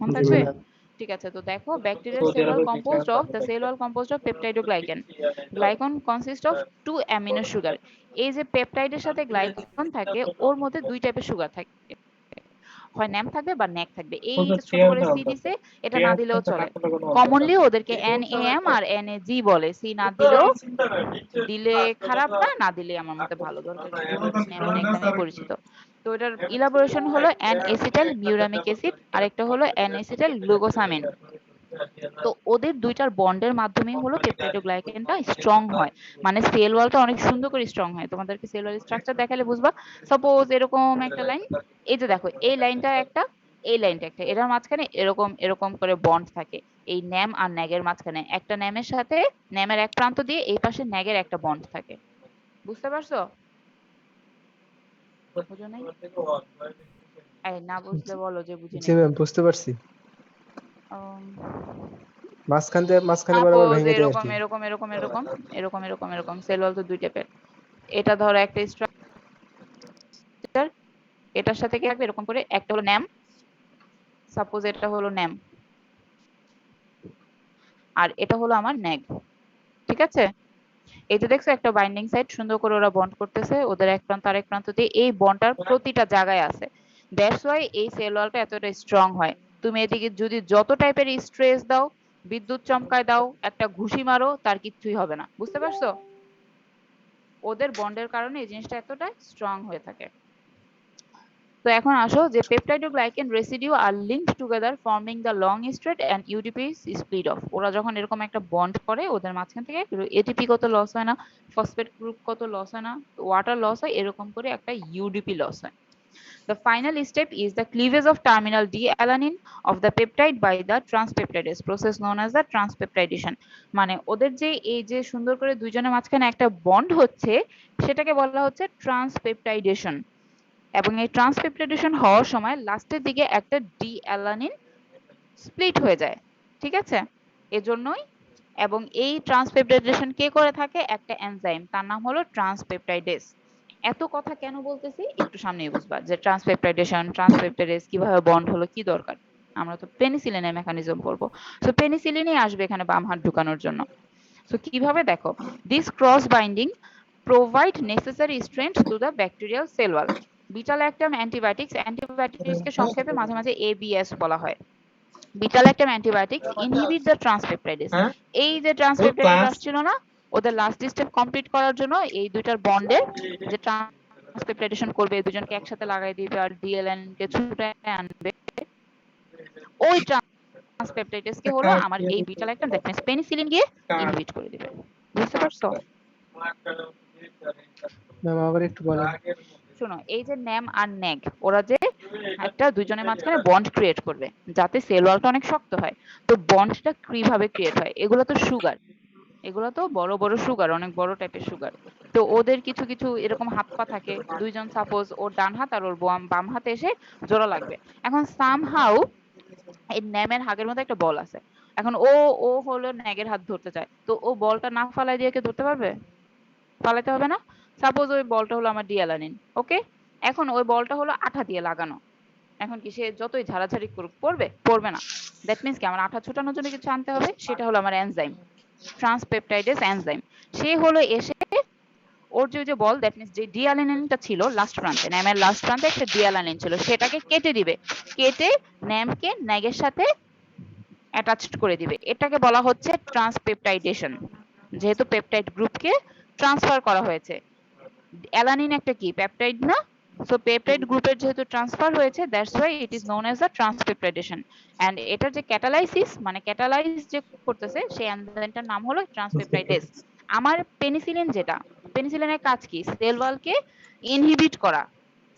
মনে জি থাকবে? ম্যাম। ঠিক আছে, তো দেখো ব্যাকটেরিয়ার cell wall composed of peptidoglycan. Glycan consist of 2 amino sugar. এই যে পেপটাইডের সাথে গ্লাইকন থাকে, ওর মধ্যে 2 টাইপের সুগার থাকে, হয় ন্যাম থাকবে বা ন্যাক থাকবে। এই যে ছোট করে সি দিছে, এটা না দিলেও চলে। কমনলি ওদেরকে NAM আর NAG বলে। সি না দিলেও, দিলে খারাপ না, না দিলে আমার মতে ভালো, দরকার কি? ন্যাম ন্যাক নামে পরিচিত। তো এটার ইলাবোরেশন হলো N-এসিটাইল মিউরামিক অ্যাসিড আর একটা হলো N-এসিটাইল গ্লুকোসামিন। তো ওদের দুইটার বন্ডের মাধ্যমেই হলো পেপটাইডোগ্লাইকেনটা স্ট্রং হয়, মানে সেল ওয়ালটা অনেক সুন্দর করে স্ট্রং হয়। তোমাদেরকে সেল ওয়াল স্ট্রাকচার দেখালে বুঝবা। সাপোজ এরকম একটা লাইন, এই যে দেখো এই লাইনটা একটা, এই লাইনটা একটা, এটার মাঝখানে এরকম এরকম করে বন্ড থাকে। এই ন্যাম আর ন্যাগের মাঝখানে একটা ন্যামের সাথে ন্যামের এক প্রান্ত দিয়ে এই পাশে ন্যাগের একটা বন্ড থাকে। বুঝতে পারছো? বুঝো নাই? এই না বুঝলে বলো যে বুঝি জি নাই। ম্যাম, বুঝতে পারছি। মাঝখানে বরাবর সাপোজ ভেঙে দেয় আর এরকম কি। এরকম এরকম এরকম এরকম এরকম এরকম সেল ওয়াল তো 2 টাইপের। এটা ধরো একটা স্ট্রাকচার, এটার সাথে কি থাকবে এরকম করে, একটা হলো ন্যাম, সাপোজ এটা হলো ন্যাম আর এটা হলো আমার ন্যাগ, ঠিক আছে? এই যে দেখছো একটা বাইন্ডিং সাইট, সুন্দর করে ওরা বন্ড করতেছে, ওদের এক প্রান্ত আরেক প্রান্ত দিয়ে, এই বন্ডটার প্রতিটা জায়গায় আছে। দ্যাটস ওয়াই এই সেল ওয়ালটা এতটা স্ট্রং হয়। তুমি এদিকে যদি যত টাইপের স্ট্রেস দাও, বিদ্যুৎ চমকায় দাও, একটা ঘুষি মারো, তার কিছুই হবে না। বুঝতে পারছো? ওদের বন্ডের কারণে এই জিনিসটা এতটা স্ট্রং হয়ে থাকে। তো এখন আসো যে পেপটাইড ও glycan residue are linked together forming the long straight and UDP split off. ওরা যখন এরকম একটা বন্ড করে ওদের মাঝখান থেকে এটিপি কত লস হয় না, ফসফেট গ্রুপ কত লস হয় না, ওয়াটার লস হয়, এরকম করে একটা ইউডিপি লস হয়। The final step is the cleavage of terminal D-alanine of the peptide by the transpeptidase process known as the transpeptidation। মানে ওদের যে এই যে সুন্দর করে দুইজনের মাঝখানে একটা বন্ড হচ্ছে সেটাকে বলা হচ্ছে ট্রান্সপেপটাইডেশন। এবং এই ট্রান্সপেপটাইডেশন হওয়ার সময় লাস্টের দিকে একটা ডি-অ্যালানিন স্প্লিট হয়ে যায়, ঠিক আছে? এজন্যই। এবং এই ট্রান্সপেপটাইডেশন কে করে থাকে? একটা এনজাইম, তার নাম হলো ট্রান্সপেপটাইডেস। এত কথা কেন বলতেছি একটু সামনেই বুঝবা, যে ট্রান্সপেপটাইডেশন, ট্রান্সপেপটাইডেস কিভাবে বন্ড হলো, কি দরকার। আমরা তো পেনিসিলিনের মেকানিজম পড়বো, সো পেনিসিলিনই আসবে এখানে বাম হাত ঢুকানোর জন্য। সো কিভাবে দেখো, this cross binding provide necessary strength to the bacterial cell wall. Beta lactam antibiotics, antibiotics কে সংক্ষেপে মাঝে মাঝে ABS বলা হয়। Beta lactam antibiotics inhibit the transpeptidase. এই যে ট্রান্সপেপটাইডেস আসছিল না, ওদের লাস্ট স্টেপ কমপ্লিট করার জন্য এই দুইটার বন্ডের যে ট্রান্সপেপটাইডেশন করবে, এই দুজনকে একসাথে লাগাই দিবে আর ডিএলএন কে ছুটে আনবে, ওই ট্রান্সপেপটাইডেস কে হলো আমার এই beta lactam, that means penicillin গিয়ে ইনহিবিট করে দিবে। বুঝতে পারছো? ম্যাম আবার একটু বলেন। শোনো, এই যে ন্যাম আর ন্যাগ, ওরা যে একটা দুজনের মাঝখানে বন্ড ক্রিয়েট করবে যাতে সেল ওয়ালটা অনেক শক্ত হয়। তো বন্ডটা কিভাবে ক্রিয়েট হয়? এগুলো তো সুগার, এগুলো তো বড় বড় সুগার, অনেক বড় টাইপের সুগার। তো ওদের কিছু কিছু এরকম হাত পা থাকে, দুইজন সাপোজ ওর ডান হাত আর ওর বাম হাতে এসে জোড়া লাগবে। এখন সামহাউ এই ন্যামের হাগের মধ্যে একটা বল আছে। এখন ও ও হলো ন্যাগের হাত ধরতে চায়, তো ও বলটা না ফালাই দিয়ে কে ধরতে পারবে? ফালাইতে হবে না? সাপোজ ওই বলটা হলো আমার ডিঅ্যালানিন, ওকে? এখন ওই বলটা হলো আঠা দিয়ে লাগানো। এখন কি সে যতই ঝাড়াঝাড়ি করুক পড়বে? পড়বে না। দ্যাট মিন্স কি আমার আঠা ছুটানোর জন্য কিছু আনতে হবে, সেটা হলো আমার এনজাইম, ট্রান্সপেপটাইডেস এনজাইম। সে হলো এসে ওর যে বল, দ্যাট মিন্স যে ডিঅ্যালানিনটা ছিল লাস্ট প্রান্তে, ন্যামের লাস্ট প্রান্তে একটা ডিঅ্যালানিন ছিল, সেটাকে কেটে দিবে। কেটে ন্যামকে ন্যাগের সাথে অ্যাটাচড করে দিবে। এটাকে বলা হচ্ছে ট্রান্সপেপটাইডেশন, যেহেতু পেপটাইড গ্রুপকে ট্রান্সফার করা হয়েছে। অ্যালানিন একটা কি পেপটাইড না? সো পেপটাইড গ্রুপের যেহেতু ট্রান্সফার হয়েছে, that's why it is known as the transpeptidation. And এটার যে ক্যাটালাইসিস মানে ক্যাটালাইজ যে করতেছে সেই এনজাইমটার নাম হলো ট্রান্সপেপটাইডেস। আমার পেনিসিলিন যেটা, পেনিসিলিনের কাজ কি? সেল ওয়ালকে ইনহিবিট করা,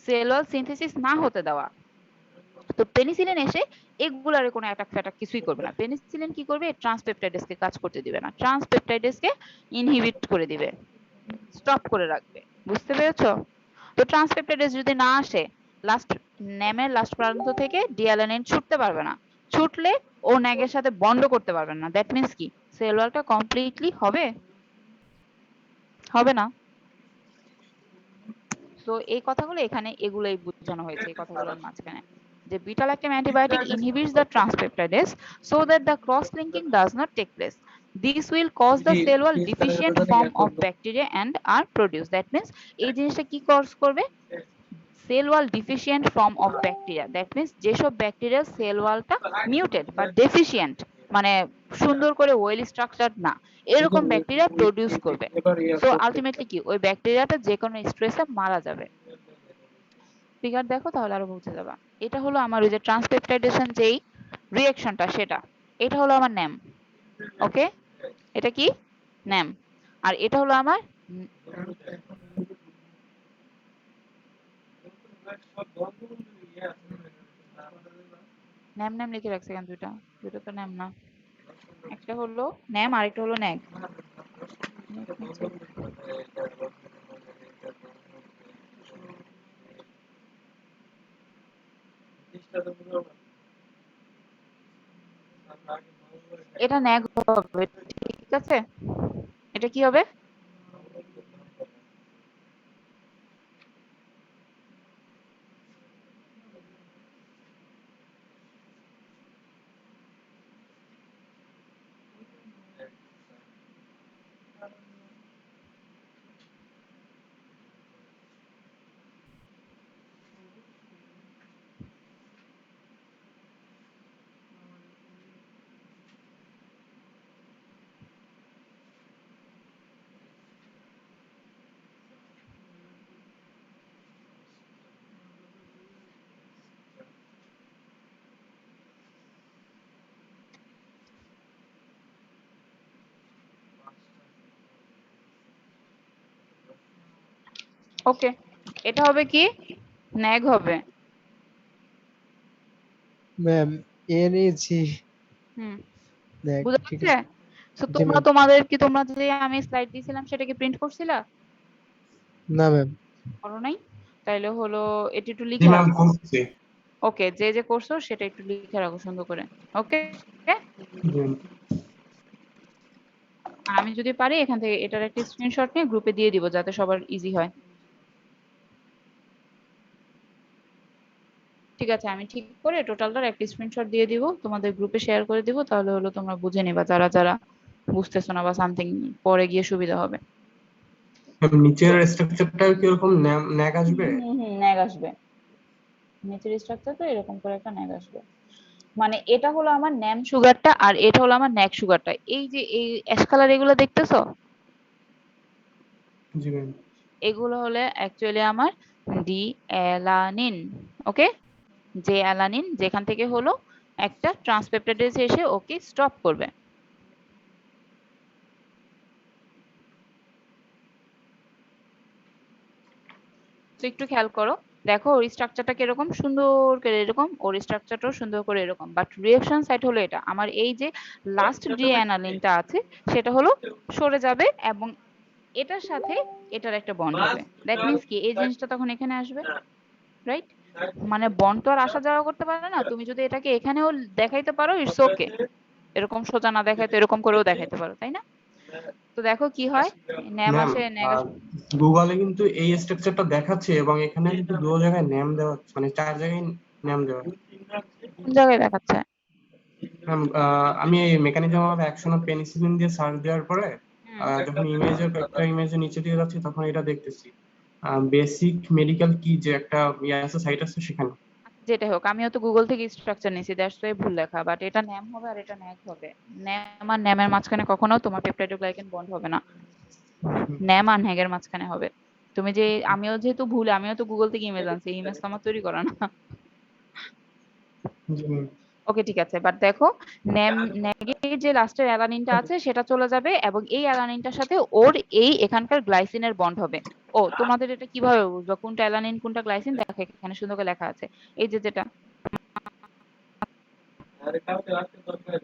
সেল ওয়াল সিনথেসিস না হতে দেওয়া। তো পেনিসিলিন এসে এগুলারে কোনো অ্যাটাক ফ্যাটাক কিছুই করবে না। পেনিসিলিন কি করবে? ট্রান্সপেপটাইডেসকে কাজ করতে দিবে না, ট্রান্সপেপটাইডেসকে ইনহিবিট করে দিবে, স্টপ করে রাখবে। বুঝতে পেরেছো? তো ট্রান্সপেপটাইডেস যদি না আসে, লাস্ট ন্যামের লাস্ট প্রান্ত থেকে ডিঅ্যালানিন ছুটতে পারবে না। ছুটলে ও ন্যাগের সাথে বন্ড করতে পারবে না। দ্যাট মিন্স কি সেল ওয়ালটা কমপ্লিটলি হবে? হবে না। তো এই কথাগুলো এখানে এগুলোই বোঝানো হয়েছে এই কথাগুলোর মাঝখানে, যে beta lactam antibiotic inhibits the transpeptidase so that the cross linking does not take place. This will cause the cell wall deficient form of bacteria and are produced. That means এই জিনিসটা কি কজ করবে? Cell wall deficient form of bacteria, that means যেসব ব্যাকটেরিয়ার সেল ওয়ালটা মিউটেড বা ডেফিশিয়েন্ট, মানে সুন্দর করে ওয়েল স্ট্রাকচারড না, এরকম ব্যাকটেরিয়া প্রডিউস করবে। তো আলটিমেটলি কি ওই ব্যাকটেরিয়াটা যে কোনো স্ট্রেসে মারা যাবে। ফিগার দেখো তাহলে আরো বুঝে যাবা। এটা হলো আমার ওই যে ট্রান্সপেপটাইডেশন যেই রিঅ্যাকশনটা সেটা, এটা হলো আমার ন্যাম, ওকে? এটা কি ন্যাম, আর এটা হলো আমার ন্যাম। ন্যাম লিখে রাখছে কেন? দুইটা দুটো তো ন্যাম না, একটা হলো ন্যাম আর একটা হলো ন্যাগ। এটা ন্যাগ হবে, ঠিক আছে? এটা কি হবে? ওকে, এটা হবে কি, ন্যাগ হবে। ম্যাম এনএজি হুম, দেখ বুঝা ঠিক যাচ্ছে? আছে। সো জি ম্যাম। তোমরা যে আমি স্লাইড দিয়েছিলাম সেটা কি প্রিন্ট করছিলা? না ম্যাম। করো নাই? তাইলে হলো এটা একটু জি লিখে ম্যাম রাখো। করছি। ওকে, যে যে করছো সেটা একটু লিখে রাখো সুন্দর করে। ওকে, জি আর আমি যদি পারি এখান থেকে এটার একটা স্ক্রিনশট নিয়ে গ্রুপে দিয়ে দিব যাতে সবার ইজি হয়। ঠিক আছে, আমি ঠিক করে টোটালটার একটা স্ক্রিনশট দিয়ে দিব, তোমাদের গ্রুপে শেয়ার করে দিব, তাহলে হলো তোমরা বুঝে নিবা যারা যারা বুঝতেছো না বা সামথিং, পরে গিয়ে সুবিধা হবে। ম্যাম নিচের স্ট্রাকচারটাও কি এরকম ন্যাক আসবে? ন্যাগ আসবে, নিচের স্ট্রাকচারটা এরকম করে একটা ন্যাগ আসবে। মানে এটা হলো আমার ন্যাম সুগারটা আর এটা হলো আমার ন্যাক সুগারটা। এই যে এই অ্যাশ কালার এগুলো দেখতেছো, জি ম্যাম। এগুলো হলে অ্যাকচুয়ালি আমার ডি অ্যালানিন। ওকে, যে অ্যালানিন যেখান থেকে হলো একটা ট্রান্সপেপটাইডেজ এসে ওকে স্টপ করবে। তো একটু খেয়াল করো, দেখো ওর স্ট্রাকচারটা কিরকম সুন্দর করে এরকম, ওর স্ট্রাকচারটাও সুন্দর করে এরকম, বাট রিঅ্যাকশন সাইট হলো এটা। আমার এই যে লাস্ট ডি অ্যানালিনটা আছে সেটা হলো সরে যাবে এবং এটার সাথে এটার একটা বন্ড হবে। দ্যাট মিন্স কি, এই জিনিসটা তখন এখানে আসবে, রাইট? মানে বন্ড তো আর আসা যাওয়া করতে পারে না। তুমি যদি এটাকে এখানেও দেখাইতে পারো ইটস ওকে, এরকম সোজা না দেখাইতে এরকম করেও দেখাইতে পারো, তাই না? তো দেখো কি হয়, ন্যাম ম্যাম আসে, ন্যাগ আসে। গুগলে কিন্তু এই স্ট্রাকচারটা দেখাচ্ছে এবং এখানে কিন্তু দুটো জায়গায় নেম দেওয়া হচ্ছে, মানে 4 জায়গায় নেম দেওয়া। কোন জায়গায় দেখাচ্ছে? ম্যাম আমি এই mechanism of action of penicillin দিয়ে সার্চ দেওয়ার পরে যখন ইমেজের একটা ইমেজের নিচে দিয়ে যাচ্ছি তখন এটা দেখতেছি বেসিক মেডিকেল কি যে একটা আছে সাইট আছে সেখানে। যেটাই হোক, আমিও তো গুগল থেকে স্ট্রাকচার নিয়েছি, দ্যাটস ওয়াই ভুল লেখা, বাট এটা ন্যাম হবে আর এটা ন্যাগ হবে। ন্যাম আর ন্যামের মাঝখানে কখনো তোমার পেপটাইডোগ্লাইকেন বন্ড হবে না, ন্যাম আর ন্যাগের মাঝখানে হবে। তুমি যে, আমিও যেহেতু ভুল, আমিও তো গুগল থেকে ইমেজ আনছি, ইমেজ তো আমার তৈরি করা না। জি ম্যাম। ওকে ঠিক আছে, বাট দেখো ন্যাগের যে লাস্টের অ্যালানিনটা আছে সেটা চলে যাবে এবং এই অ্যালানিনটার সাথে ওর এই এখানকার গ্লাইসিনের বন্ড হবে। ও, তোমাদের এটা কিভাবে বুঝবা কোনটা অ্যালানিন কোনটা গ্লাইসিন? দেখো এখানে সুন্দর করে লেখা আছে, এই যে যেটা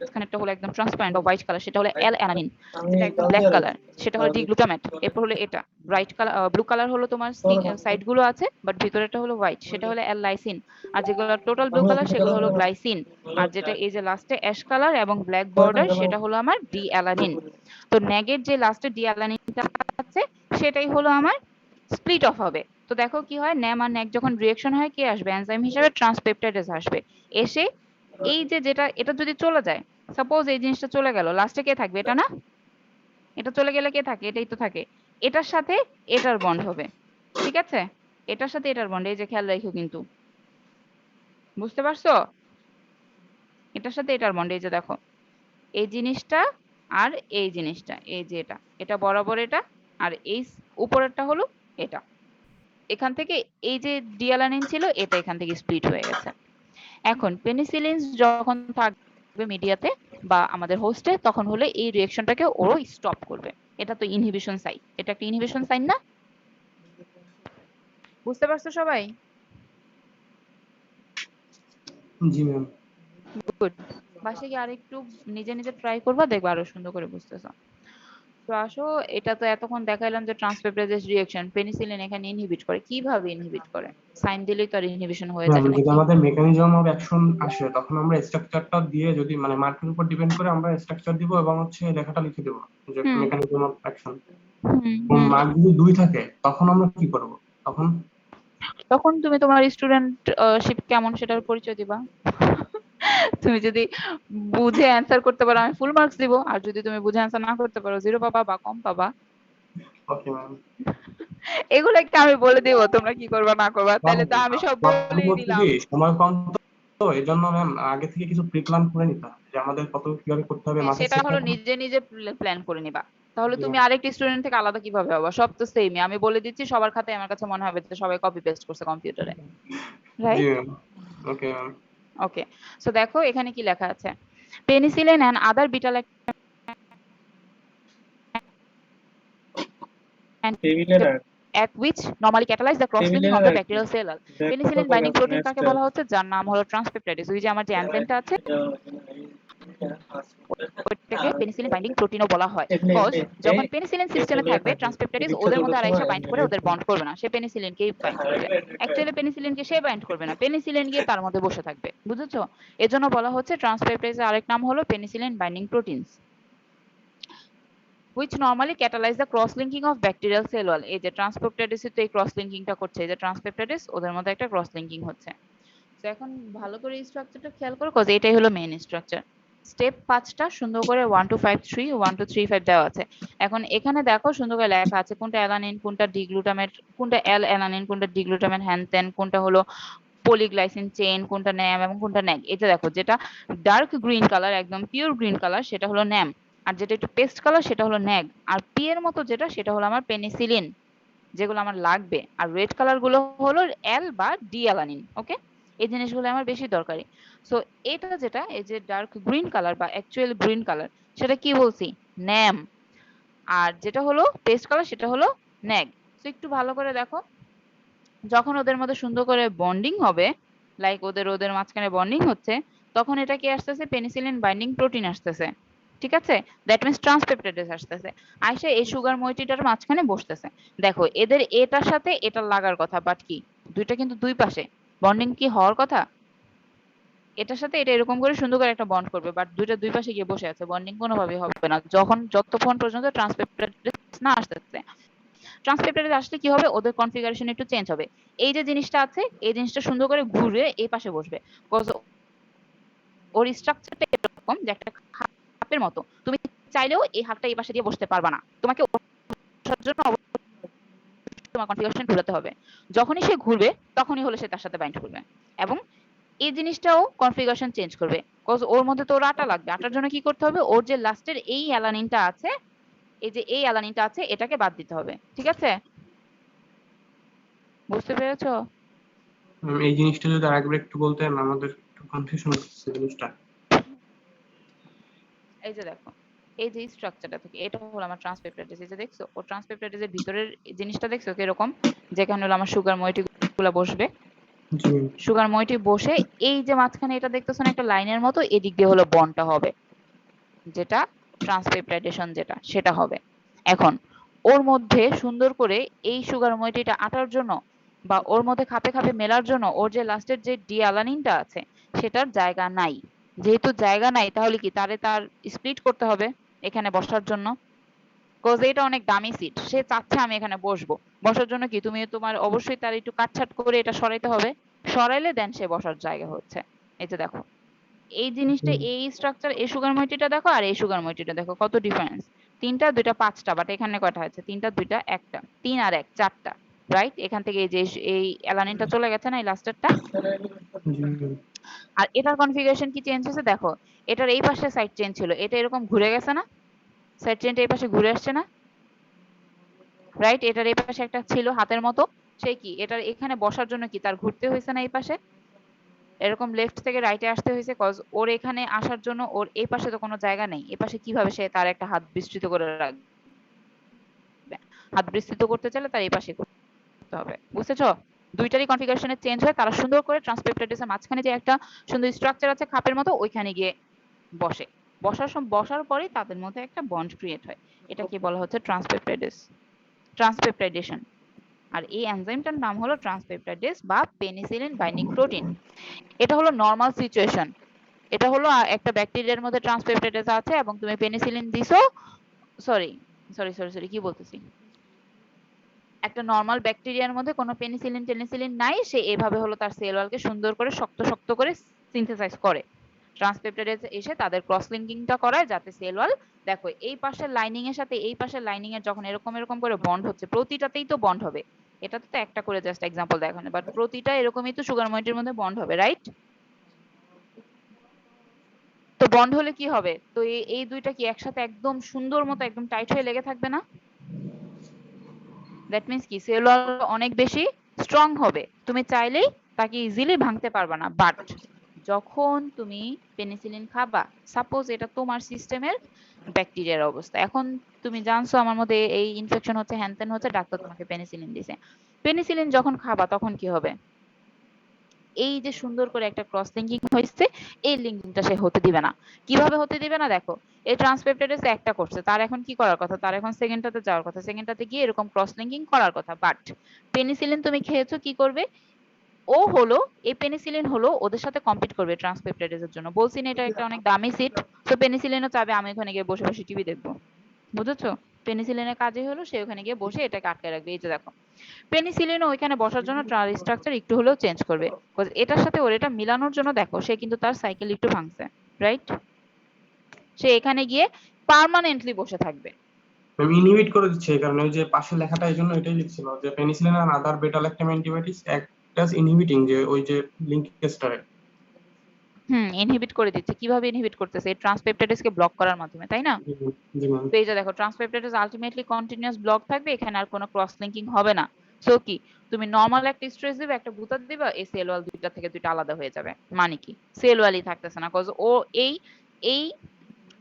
মাঝখানেরটা হলো একদম ট্রান্সপারেন্ট বা হোয়াইট কালার, সেটা হলো এল অ্যালানিন। যেটা একদম ব্ল্যাক কালার সেটা হলো ডি গ্লুটামেট। এরপর হলো এটা ব্রাইট কালার, ব্লু কালার হলো তোমার সাইড গুলো আছে বাট ভিতরেটা হলো হোয়াইট, সেটা হলো এল লাইসিন। আর যেগুলো টোটাল ব্লু কালার সেগুলো হলো গ্লাইসিন। আর যেটা এই যে লাস্টে অ্যাশ কালার এবং ব্ল্যাক বর্ডার সেটা হলো আমার ডি অ্যালানিন। তো ন্যাগের যে লাস্টে ডি অ্যালানিনটা আছে সেটাই হলো আমার স্প্লিট অফ হবে। তো দেখো কি হয়, ন্যাম আর ন্যাগ যখন রিঅ্যাকশন হয় কে আসবে এনজাইম হিসেবে? ট্রান্সপেপটাইডেজ আসবে। এসে এই যে যেটা এটা যদি চলে যায়, সাপোজ এই জিনিসটা চলে গেল, লাস্টে কে থাকবে? এটা না? এটা চলে গেলে কে থাকে? এটাই তো থাকে। এটার সাথে এটার বন্ড হবে, ঠিক আছে? এটার সাথে এটার বন্ড, এই যে খেয়াল রাখো কিন্তু, বুঝতে পারছো? এটার সাথে এটার বন্ড, এই যে দেখো এই জিনিসটা আর এই জিনিসটা, এই যে এটা এটা বরাবর এটা, আর এই উপরেরটা হলো এটা। এখান থেকে এই যে ডিঅ্যালানিন ছিল এটা এখান থেকে স্প্লিট হয়ে গেছে। এখন পেনিসিলিন যখন থাকবে মিডিয়াতে বা আমাদের হোস্টে, তখন হলে এই রিঅ্যাকশনটাকে ওরও স্টপ করবে। এটা তো ইনহিবিশন সাইন, এটা একটা ইনহিবিশন সাইন না? বুঝতে পারছো সবাই? জি ম্যাম। গুড। বাসে গিয়ে আরেকটু নিজে নিজে ট্রাই করবা, দেখবা আরো সুন্দর করে বুঝতেছো। তো আসো, এটা তো এতক্ষণ দেখাইলাম যে ট্রান্সপেপটাইডেজ রিঅ্যাকশন পেনিসিলিন এখানে ইনহিবিট করে। কিভাবে ইনহিবিট করে? সাইন দিলেই তো আর ইনহিবিশন হয়ে ম্যাম যায় যদি নাকি? আমাদের মেকানিজম অফ অ্যাকশন আসে তখন আমরা স্ট্রাকচারটা দিয়ে যদি মানে মার্কের উপর ডিপেন্ড করে আমরা স্ট্রাকচার দিব এবং হচ্ছে লেখাটা লিখে দেবো যে hmm mechanism of action. Hmm hmm. Mark যদি 2 থাকে তখন আমরা কি করব? তখন তখন তুমি তোমার স্টুডেন্টশিপ কেমন সেটার পরিচয় দিবা। তুমি যদি বুঝে অ্যান্সার করতে পারো আমি ফুল মার্কস দিব, আর যদি তুমি বুঝে অ্যান্সার না করতে পারো 0 পাবা বা কম পাবা। Okay ma'am. এগুলো একটা আমি বলে দেবো, তোমরা কি করবা না করবা, তাহলে তো আমি সব বলেই হচ্ছে দিলাম। কি সময় কম, তো এই জন্য ম্যাম আগে থেকে কিছু প্রি প্ল্যান করে নিতে হয় যে আমাদের কত কিভাবে করতে হবে হ্যাঁ, মাথায় সেটা সেট হলো থাকবে। নিজে নিজে প্ল্যান করে নিবা। তাহলে জি তুমি ম্যাম। আরেকটি স্টুডেন্ট থেকে আলাদা কিভাবে হবা? সব তো সেমই, আমি বলে দিচ্ছি সবার খাতায়, আমার কাছে মনে হবে যে সবাই কপি পেস্ট করছে কম্পিউটারে, জি right? Ma'am. Okay ma'am. Okay, so দেখো এখানে কি লেখা আছে, পেনিসিলিন এন্ড আদার বিটা টেবিলের which normally catalyze the cross linking of the bacterial cell wall. Penicillin binding protein কাকে বলা হচ্ছে, যার নাম হলো ট্রান্সপেপটাইডেস। ওই যে আমার যে এনজাইমটা আছে ওইটাকে পেনিসিলিন বাইন্ডিং প্রোটিনও বলা হয়। কজ যখন পেনিসিলিন সিস্টেমে থাকবে ট্রান্সপেপটাইডেস ওদের মধ্যে আর এসে বাইন্ড করে ওদের বন্ড করবে না, সে পেনিসিলিনকেই বাইন্ড করবে। অ্যাকচুয়ালি পেনিসিলিনকে সে বাইন্ড করবে না, পেনিসিলিন গিয়ে তার মধ্যে বসে থাকবে, বুঝেছো? এজন্য বলা হচ্ছে ট্রান্সপেপটাইডের আরেক নাম হলো penicillin binding proteins, which normally catalyze the cross linking of bacterial cell wall. এই যে ট্রান্সপেপটাইডেস তো এই ক্রস লিংকিংটা করছে, এই যে ট্রান্সপেপটাইডেস ওদের মধ্যে একটা ক্রস লিংকিং হচ্ছে। তো এখন ভালো করে এই স্ট্রাকচারটা খেয়াল করো, কজ এটাই হলো মেইন স্ট্রাকচার। স্টেপ 5টা সুন্দর করে 1 2 5 3 1 2 3 5 দেওয়া আছে। এখন এখানে দেখো সুন্দর করে লেখা আছে কোনটা অ্যালানিন, কোনটা ডিগ্লুটামেট, কোনটা অ্যালানিন, কোনটা ডিগ্লুটামেট, হ্যান কোনটা হলো পলিগ্লাইসিন চেইন, কোনটা ন্যাম এবং কোনটা ন্যাগ। এটা দেখো যেটা ডার্ক গ্রিন কালার, একদম পিওর গ্রিন কালার, সেটা হলো ন্যাম, আর যেটা একটু পেস্ট কালার সেটা হলো ন্যাগ, আর পি এর মতো যেটা সেটা হলো আমার পেনিসিলিন, যেগুলো আমার লাগবে। আর রেড কালার গুলো হলো এল বা ডি অ্যালানিন। ওকে, এই জিনিসগুলো আমার বেশি দরকারি। সো এটা যেটা এই যে ডার্ক গ্রিন কালার বা অ্যাকচুয়াল গ্রিন কালার, সেটা কি বলছি, ন্যাম, আর যেটা হলো পেস্ট কালার সেটা হলো ন্যাগ। সো একটু ভালো করে দেখো, যখন ওদের মধ্যে সুন্দর করে বন্ডিং হবে, লাইক ওদের মাঝখানে বন্ডিং হচ্ছে, তখন এটা কি আসতেছে, পেনিসিলিন বাইন্ডিং প্রোটিন আসতেছে, ঠিক আছে? দ্যাট মিন্স ট্রান্সপেপটাইডেস আসতেছে, আইসা এই সুগার মইটিটার মাঝখানে বসতেছে। দেখো এদের এটার সাথে এটা লাগার কথা, বাট কি দুইটা কিন্তু দুই পাশে বন্ডিং কি হওয়ার কথা, এটার সাথে এটা এরকম করে সুন্দর করে একটা বন্ড করবে, বাট দুইটা দুই পাশে গিয়ে বসে আছে, বন্ডিং কোনোভাবেই হবে না যতক্ষণ পর্যন্ত ট্রান্সপেপটাইডেস না আসতেছে। ট্রান্সপেপটাইডেস আসলে কি হবে, ওদের কনফিগারেশন একটু চেঞ্জ হবে। এই যে জিনিসটা আছে এই জিনিসটা সুন্দর করে ঘুরে এই পাশে বসবে, কজ ওর স্ট্রাকচারটা এরকম যে একটা হাতের মতো, তুমি চাইলেও এই হাতটা এই পাশে দিয়ে বসতে পারবা না, তোমাকে বসার জন্য তোমার কনফিগারেশন ঘুরাতে হবে। যখনই সে ঘুরবে তখনই হলো সে তার সাথে বাইন্ড করবে, এবং এই জিনিসটাও কনফিগারেশন চেঞ্জ করবে, কজ ওর মধ্যে তো ওর আটা লাগবে। আটার জন্য কি করতে হবে, ওর যে লাস্টের এই অ্যালানিনটা আছে, এই যে এই অ্যালানিনটা আছে এটাকে বাদ দিতে হবে, ঠিক আছে? বুঝতে পেরেছো? এই জিনিসটা যদি আরেকবার একটু বলতেন, আমাদের একটু কনফিউশন হচ্ছে জিনিসটা। এই যে দেখো এই যে স্ট্রাকচারটা থেকে এটা হলো আমার ট্রান্সপেপটাইডেস, এই যে দেখছো ও ট্রান্সপেপটাইডেসের ভিতরের জিনিসটা দেখছো কিরকম, যেখানে হলো আমার সুগার মইটিগুলো বসবে, জি সুগার মইটি বসে এই যে মাঝখানে এটা দেখতেছো না একটা লাইনের মতো, এদিক দিয়ে হলো বন্ডটা হবে, যেটা ট্রান্সপেপটাইডেশন যেটা সেটা হবে। এখন ওর মধ্যে সুন্দর করে এই সুগার মইটিটা আটার জন্য বা ওর মধ্যে খাপে খাপে মেলার জন্য ওর যে লাস্টের যে ডিঅ্যালানিনটা আছে সেটার জায়গা নাই। যেহেতু জায়গা নাই তাহলে কি তার স্প্লিট করতে হবে এখানে বসার জন্য, কজ এটা অনেক দামি সিট, সে চাচ্ছে আমি এখানে বসবো, বসার জন্য কি তুমি তোমার অবশ্যই তার একটু কাটছাট করে এটা সরাইতে হবে, সরাইলে দেন সে বসার জায়গা হচ্ছে। এই যে দেখো এই জিনিসটা, এই স্ট্রাকচার, এই সুগার মইটিটা দেখো আর এই সুগার মইটিটা দেখো কত ডিফারেন্স, তিনটা দুইটা পাঁচটা, বাট এখানে কয়টা আছে, তিনটা দুইটা একটা, তিন আর এক চারটা, রাইট? এখান থেকে এই যে এই অ্যালানিনটা চলে গেছে না এই লাস্টেরটা, জি আর এটার কনফিগারেশন কি চেঞ্জ হয়েছে দেখো, এটার এই পাশে সাইড চেঞ্জ ছিল, এটা এরকম ঘুরে গেছে না, সাইড চেঞ্জটা এই পাশে ঘুরে আসছে না, রাইট? এটার এই পাশে একটা ছিল হাতের মতো, সে কি এটার এখানে বসার জন্য কি তার ঘুরতে হয়েছে না এই পাশে, এরকম লেফট থেকে রাইটে আসতে হয়েছে, কজ ওর এখানে আসার জন্য ওর এই পাশে তো কোনো জায়গা নেই, এই পাশে কিভাবে সে তার একটা হাত বিস্তৃত করে রাখবে, হাত বিস্তৃত করতে চাইলে তার এই পাশে করতে হবে, বুঝতেছো? দুইটারই কনফিগারেশনে চেঞ্জ হয়, তারা সুন্দর করে ট্রান্সপেপটাইডেসের মাঝখানে যে একটা সুন্দর স্ট্রাকচার আছে খাপের মতো ওইখানে গিয়ে বসে, বসার পরে তাদের মধ্যে একটা বন্ড ক্রিয়েট হয়, এটাকে বলা হচ্ছে ট্রান্সপেপটাইডেশন। আর এই এনজাইমটার নাম হলো ট্রান্সপেপটাইডেস বা পেনিসিলিন বাইন্ডিং প্রোটিন। এটা হলো নরমাল সিচুয়েশন, এটা হলো একটা ব্যাকটেরিয়ার মধ্যে ট্রান্সপেপটাইডেস আছে এবং তুমি পেনিসিলিন দিছো, সরি সরি সরি সরি কি বলতেছি, একটা নরমাল ব্যাকটেরিয়ার মধ্যে কোনো পেনিসিলিন নাই, সে এভাবে হলো তার সেল ওয়ালকে সুন্দর করে শক্ত শক্ত করে সিনথেসাইজ করে, ট্রান্সপেপটাইডেস এসে তাদের ক্রস লিঙ্কিংটা করায় যাতে সেল ওয়াল, দেখো এই পাশের লাইনিং এর সাথে এই পাশের লাইনিং এর যখন এরকম এরকম করে বন্ড হচ্ছে, প্রতিটাতেই তো বন্ড হবে, এটা তো একটা করে জাস্ট এক্সাম্পল দেখানো, বাট প্রতিটা এরকমই তো সুগার মইটির মধ্যে বন্ড হবে, রাইট? তো বন্ড হলে কি হবে, তো এই দুইটা কি একসাথে একদম সুন্দর মতো একদম টাইট হয়ে লেগে থাকবে না, দ্যাট মিন্স কি সেল ওয়াল অনেক বেশি স্ট্রং হবে, তুমি চাইলেই তাকে ইজিলি ভাঙতে পারবে না। বাট যখন তুমি পেনিসিলিন খাবা, সাপোজ এটা তোমার সিস্টেমের ব্যাকটেরিয়ার অবস্থা, এখন তুমি জানছো আমার মধ্যে এই ইনফেকশন হচ্ছে, হ্যান ত্যান হচ্ছে, ডাক্তার তোমাকে পেনিসিলিন দিছে। পেনিসিলিন যখন খাবা তখন কি হবে? এই যে সুন্দর করে একটা ক্রস লিঙ্কিং হয়েছে, এই লিঙ্কিংটা সে হতে দিবে না। কিভাবে হতে দিবে না? দেখো, এই ট্রান্সপেপটাইডেস একটা করছে, তার এখন কি করার কথা? তার এখন সেকেন্ডটাতে যাওয়ার কথা, সেকেন্ডটাতে গিয়ে এরকম ক্রস লিঙ্কিং করার কথা। বাট পেনিসিলিন তুমি খেয়েছো, কি করবে? ও হলো, এই পেনিসিলিন হলো ওদের সাথে কম্পিট করবে ট্রান্সপেপটাইডেসের জন্য। বলছি না এটা একটা অনেক দামি সিট। তো পেনিসিলিনও চাবে আমি ওখানে গিয়ে বসে বসে টিভি দেখবো। বুঝেছো? পেনিসিলিনের কাজই হলো সে ওখানে গিয়ে বসে এটাকে আটকে রাখবে। এই যে দেখো, পেনিসিলিনও ওইখানে বসার জন্য স্ট্রাকচার একটু হলেও চেঞ্জ করবে, Because এটার সাথে ওর এটা মিলানোর জন্য দেখো সে কিন্তু তার সাইকেল একটু ভাঙছে, রাইট? সে এখানে গিয়ে পার্মানেন্টলি বসে থাকবে। আমি ইনহিবিট করে দিচ্ছি এই কারণে, ওই যে পাশে লেখাটা এই জন্য এটাই লিখছিল যে পেনিসিলিন আর আদার বেটা lactam antibiotics act as inhibiting, যে ওই যে লিঙ্কেজটারে। ইনহিবিট করে দিচ্ছে। কিভাবে ইনহিবিট করতেছে? এই ট্রান্সপেপটাইডেসকে ব্লক করার মাধ্যমে, তাই না? জি ম্যাম। তো এই যে দেখো, ট্রান্সপেপটাইডেস আলটিমেটলি কন্টিনিউয়াস ব্লক থাকবে, এখানে আর কোনো ক্রস লিঙ্কিং হবে না। সো কি, তুমি নরমাল একটা স্ট্রেস দিবে, একটা বুতা দিবা, এই সেল ওয়াল দুইটা থেকে দুইটা আলাদা হয়ে যাবে। মানে কি, সেল ওয়ালই থাকতেছে না, কজ ও এই এই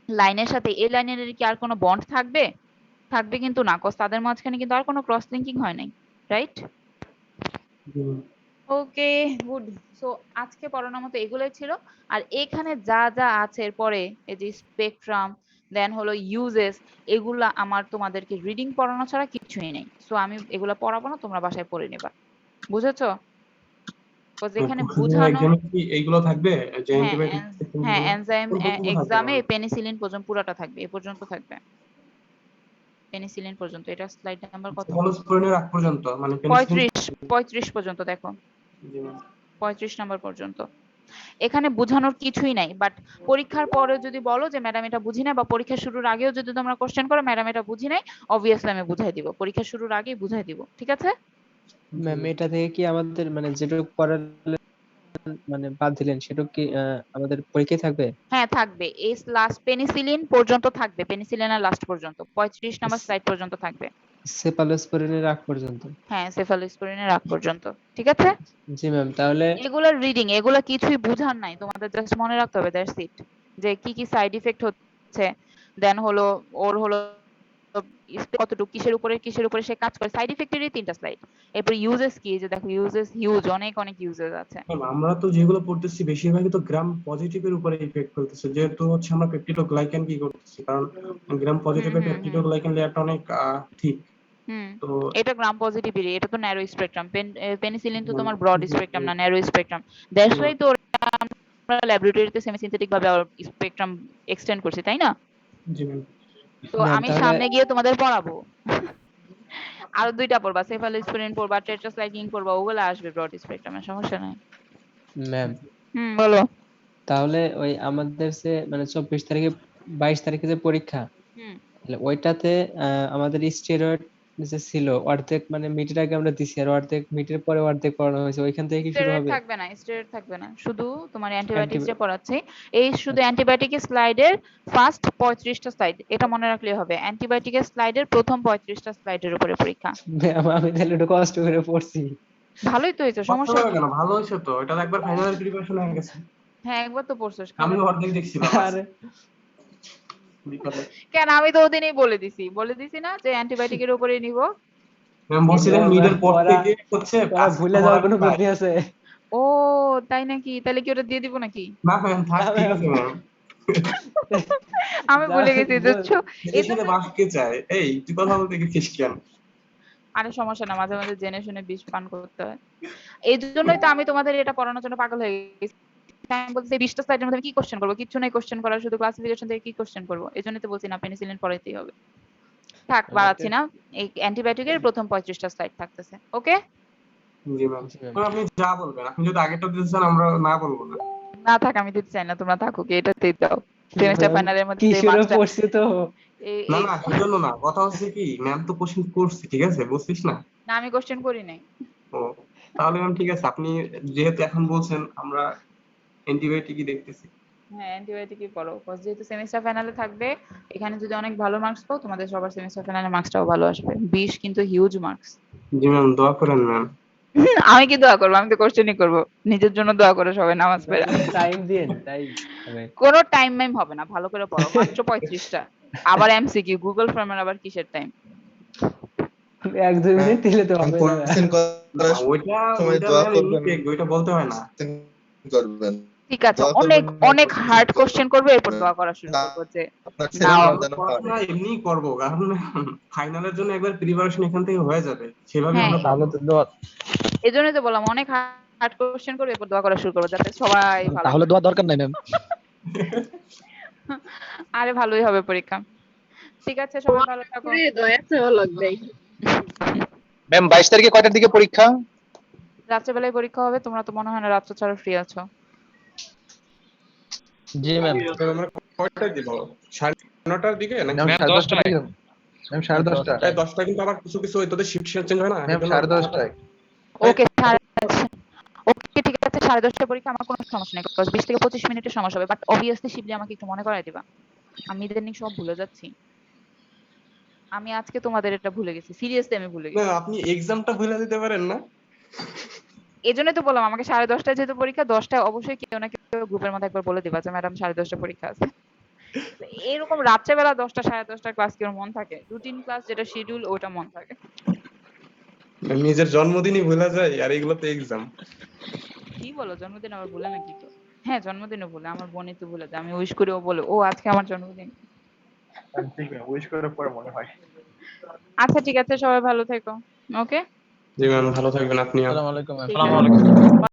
লাইনের সাথে এই লাইনের কি আর কোনো বন্ড থাকবে? থাকবে কিন্তু না, কজ তাদের মাঝখানে কিন্তু আর কোনো ক্রস লিঙ্কিং হয় নাই, রাইট? জি ম্যাম। ওকে, গুড। সো আজকে পড়ানোর মতো এগুলোই ছিল। আর এখানে যা যা আছে এরপরে, এই যে স্পেকট্রাম, দেন হলো ইউজেস, এগুলা আমার তোমাদেরকে রিডিং পড়ানো ছাড়া কিছুই নেই। সো আমি এগুলা পড়াবো না, তোমরা বাসায় পড়ে নিবা। বুঝেছো? Because এখানে বুঝানো, এক্সামে কি এইগুলো থাকবে যে হ্যাঁ অ্যান্টিবায়োটিক্স? হ্যাঁ, এনজাইম কোন কোন থাকবে এক্সামে ম্যাম? পেনিসিলিন পর্যন্ত পুরাটা থাকবে, এ পর্যন্ত থাকবে পেনিসিলিন পর্যন্ত। এটা স্লাইড নাম্বার কত? সেফালোস্পোরিনের আগ পর্যন্ত, মানে পেনিসিলিন। 35 পর্যন্ত দেখো, জি ম্যাম। 35 নাম্বার পর্যন্ত। এখানে বোঝানোর কিছুই নাই, বাট পরীক্ষার পরে যদি বলো যে ম্যাডাম এটা বুঝি না, বা পরীক্ষা শুরুর আগেও যদি তোমরা কোশ্চেন করো ম্যাডাম এটা বুঝি নাই, অবভিয়াসলি আমি বুঝাই দিব, পরীক্ষা শুরুর আগেই বুঝাই দিব, ঠিক আছে? ম্যাম এটা থেকে কি আমাদের মানে যেটুকু পড়ালেন মানে বাদ দিলেন সেটুকু কি আমাদের পরীক্ষায় থাকবে? হ্যাঁ থাকবে, এই লাস্ট পেনিসিলিন পর্যন্ত থাকবে, পেনিসিলিনের লাস্ট পর্যন্ত 35 নাম্বার স্লাইড পর্যন্ত থাকবে। সেফালোস্পোরিনের আগ পর্যন্ত? হ্যাঁ, সেফালোস্পোরিনের আগ পর্যন্ত, ঠিক আছে? জি ম্যাম। তাহলে এগুলার রিডিং, এগুলা কিছুই বুঝার নাই, তোমাদের জাস্ট মনে রাখতে হবে দ্যাটস ইট, যে কি কি সাইড ইফেক্ট হচ্ছে, দেন হলো ওর হলো কতটুকু কিসের উপরে সে কাজ করে, সাইড ইফেক্টেরই 3টা স্লাইড। এরপর ইউজেস কি, যে দেখো ইউজেস হিউজ, অনেক অনেক ইউজেস আছে। ম্যাম, আমরা তো যেগুলো পড়তেছি বেশিরভাগই তো গ্রাম পজিটিভের উপরে ইফেক্ট ফেলতেছে, যেহেতু হচ্ছে আমরা পেপটিডোগ্লাইকান কি করতেছি, কারণ গ্রাম পজিটিভের হুম, হুম, পেপটিডোগ্লাইকান লেয়ারটা অনেক ঠিক। হুম। তো এটা গ্রাম পজিটিভিটি, এটা তো ন্যারো স্পেকট্রাম। পেনিসিলিন তো তোমার ব্রড স্পেকট্রাম না, ন্যারো স্পেকট্রাম। দ্যাটস ওয়াই তো আমরা ল্যাবরেটরিতে সেমিসিনথেটিক ভাবে স্পেকট্রাম এক্সটেন্ড করছি, তাই না? জি ম্যাম। তো ম্যাম আমি তাহলে সামনে গিয়ে তোমাদের পড়াবো। আরো 2টা পড়বা, সেফালোস্পোরিন পড়বা, টেট্রাসাইক্লিন পড়বা, ওগুলো আসবে ব্রড স্পেকট্রামের, সমস্যা নাই। ম্যাম বলো। তাহলে ওই আমাদের যে মানে 24 তারিখে 22 তারিখে যে পরীক্ষা, হুম। তাহলে ওইটাতে আমাদের স্টেরয়েড যে ছিল অর্ধেক মানে মিটের আগে আমরা দিছি, আর অর্ধেক মিটের পরে অর্ধেক পড়ানো হয়েছে, ওইখান থেকে কি শুরু স্টেরয়েড হবে? থাকবে না, স্টেরয়েড থাকবে না, শুধু তোমার অ্যান্টিবায়োটিক্স যে অ্যান্টিবায়োটিক? পড়াচ্ছি, এই শুধু অ্যান্টিবায়োটিকের স্লাইডের ফার্স্ট 35টা স্লাইড, এটা মনে রাখলেই হবে। অ্যান্টিবায়োটিকের স্লাইডের প্রথম 35টা স্লাইডের উপরে পরীক্ষা। ম্যাম আমি তাহলে একটু কষ্ট করে পড়ছি। ভালোই তো হয়েছে, সমস্যা সমস্যা কি? কেন, ভালো হয়েছে তো, এটা তো একবার ফাইনালের প্রিপারেশন হয়ে গেছে। হ্যাঁ, একবার তো পড়ছস, আমি কেন? অর্ধেক দেখছিলাম আরে বিকালে। কেন, আমি তো ওদিনই বলে দিছি না যে অ্যান্টিবায়োটিকের উপরেই নিব। ম্যাম বলছিলেন মিডের পর পড়া থেকে হচ্ছে পড়া ভুলে যাওয়ার কোনো বুদ্ধি আছে? ও তাই নাকি? তাহলে কি ওটা দিয়ে দিব নাকি? না ম্যাম থাক, না, ঠিক ম্যাম। আছে ম্যাম। আমি ভুলে গেছি, বুঝছো? এর সাথে বাসকে চায়, এই তুই কথা বলতে গেছিস কেন? আরে সমস্যা না, মাঝে মাঝে জেনে শুনে বিষ পান করতে হয়। এই জন্যই তো আমি তোমাদের এটা পড়ানোর জন্য পাগল হয়ে গেছি। আমি বলছি 20টা স্লাইডের মধ্যে আমি কি কোশ্চেন করবো? কিচ্ছু নাই কোশ্চেন করার, শুধু ক্লাসিফিকেশন থেকে কি কোশ্চেন করবো? এই জন্যই তো বলছি না, পেনিসিলিন পড়াইতেই হবে। থাক, বাড়াচ্ছি না, এই অ্যান্টিবায়োটিকের প্রথম 35টা স্লাইড থাকতেছে, ওকে? জি ম্যাম। জি, ম্যাম। আপনি যা বলবেন, আপনি যদি আগেরটা দিতে চান আমরা না বলবো না। না থাক, আমি দিতে চাই না, তোমরা থাকো, কি এটাতেই দাও। সেমিস্টার ফাইনালের মধ্যে কি যে শুরু মার্কসটা পড়ছি তো। না না সেজন্য না, কথা হচ্ছে কি ম্যাম তো কোশ্চেন করছি, ঠিক আছে, বুঝছিস না? না, আমি কোশ্চেন করি নাই। ও তাহলে ম্যাম ঠিক আছে, আপনি যেহেতু এখন বলছেন আমরা অ্যান্টিবায়োটিকই দেখতেছি। হ্যাঁ, অ্যান্টিবায়োটিকই পড়ো, কজ যেহেতু সেমিস্টার ফাইনালে থাকবে, এখানে যদি অনেক ভালো মার্কস পাও তোমাদের সবার সেমিস্টার ফাইনালে মার্কসটাও ভালো আসবে। 20 কিন্তু হিউজ মার্কস। জি ম্যাম, দোয়া করেন ম্যাম। আমি কি দোয়া করবো? আমি তো কোশ্চেনই করবো। নিজের জন্য দোয়া করো সবাই নামাজ পড়ে। টাইম দিন তাই হবে। কোনো টাইম মাইম হবে না, ভালো করে পড়ো, মাত্র 35টা। আবার এমসিকিউ গুগল ফর্মের আবার কিসের টাইম? 1-2 মিনিট দিলে তো হবে না। কোশ্চেন করার ওইটা সময় ওইটা দোয়া ম্যাম করবেন ইনটেক, ওইটা বলতে হয় না। করবেন ঠিক আছে, দোয়া অনেক করবেন না, অনেক হার্ড কোশ্চেন করবে, এরপর করবেন। দোয়া করা শুরু করবো যে আপনার না ছেলের নাম যেন হয়। পড়াশোনা এমনিই করবো, কারণ ফাইনালের জন্য একবার প্রিপারেশন এখান থেকে হয়ে যাবে, সেভাবে হ্যাঁ, আমরা তাহলে তো দোয়া এজন্যই তো বললাম অনেক হার্ড কোশ্চেন করবে, এরপর দোয়া করা শুরু করবো যাতে সবাই ভালো তাহলে করে। দোয়া দরকার নাই ম্যাম। আরে ভালোই হবে পরীক্ষা। ঠিক আছে, সবাই ভালো থাকো। ম্যাম 22 তারিখে কয়টার দিকে পরীক্ষা? রাত্রেবেলায় পরীক্ষা হবে, তোমরা তো মনে হয় না রাত্র ছাড়া ফ্রি আছো। জি ম্যাম। তো আমরা কয়টায় দিব? 9:30টার দিকে নাকি? ম্যাম 10:30 ম্যাম 10:30 প্রায় 10টা, কিন্তু আবার কিছু কিছু ওই তোদের শিফট চেঞ্জ হয় না, ম্যাম এজন্য 10:30 ওকে, ওকে ঠিক আছে, 10:30টায় পরীক্ষা, আমার কোনো সমস্যা নেই, 20 থেকে 25 মিনিটের সমস্যা হবে, বাট অবভিয়াসলি শিবলি আমাকে একটু মনে করাই দিবা। আমি ইদানিং সব ভুলে যাচ্ছি। আমি আজকে তোমাদের এটা ভুলে গেছি, সিরিয়াসলি আমি ভুলে না, গেছি। আপনি এক্সামটা ভুলে দিতে পারেন না? এজন্যই তো বললাম আমাকে 10:30টায় যেহেতু পরীক্ষা, 10টায় অবশ্যই কেউ না কেউ গ্রুপের মধ্যে একবার বলে দিবা যে ম্যাডাম 10:30টায় পরীক্ষা আছে। তো এরকম রাত্রেবেলা 10টা 10:30টার ক্লাস কেউ মন থাকে, রুটিন ক্লাস যেটা শিডিউল ওটা মন থাকে। নিজের জন্মদিনই ভুলে যায়, আর এগুলো তো এক্সাম। কি বলো, জন্মদিন আবার ভুলে নাকি? তো হ্যাঁ, জন্মদিনও ভুলে, আমার বোনই তো ভুলে যায়, আমি উইশ করে ও বলে ও আজকে আমার জন্মদিন। ঠিক আছে, উইশ করার পরে মনে হয়। আচ্ছা ঠিক আছে, সবাই ভালো থেকো। ওকে, জি ম্যাম, ভালো থাকবেন আপনিও। আসসালামু আলাইকুম ম্যাম। ঠিক আছে।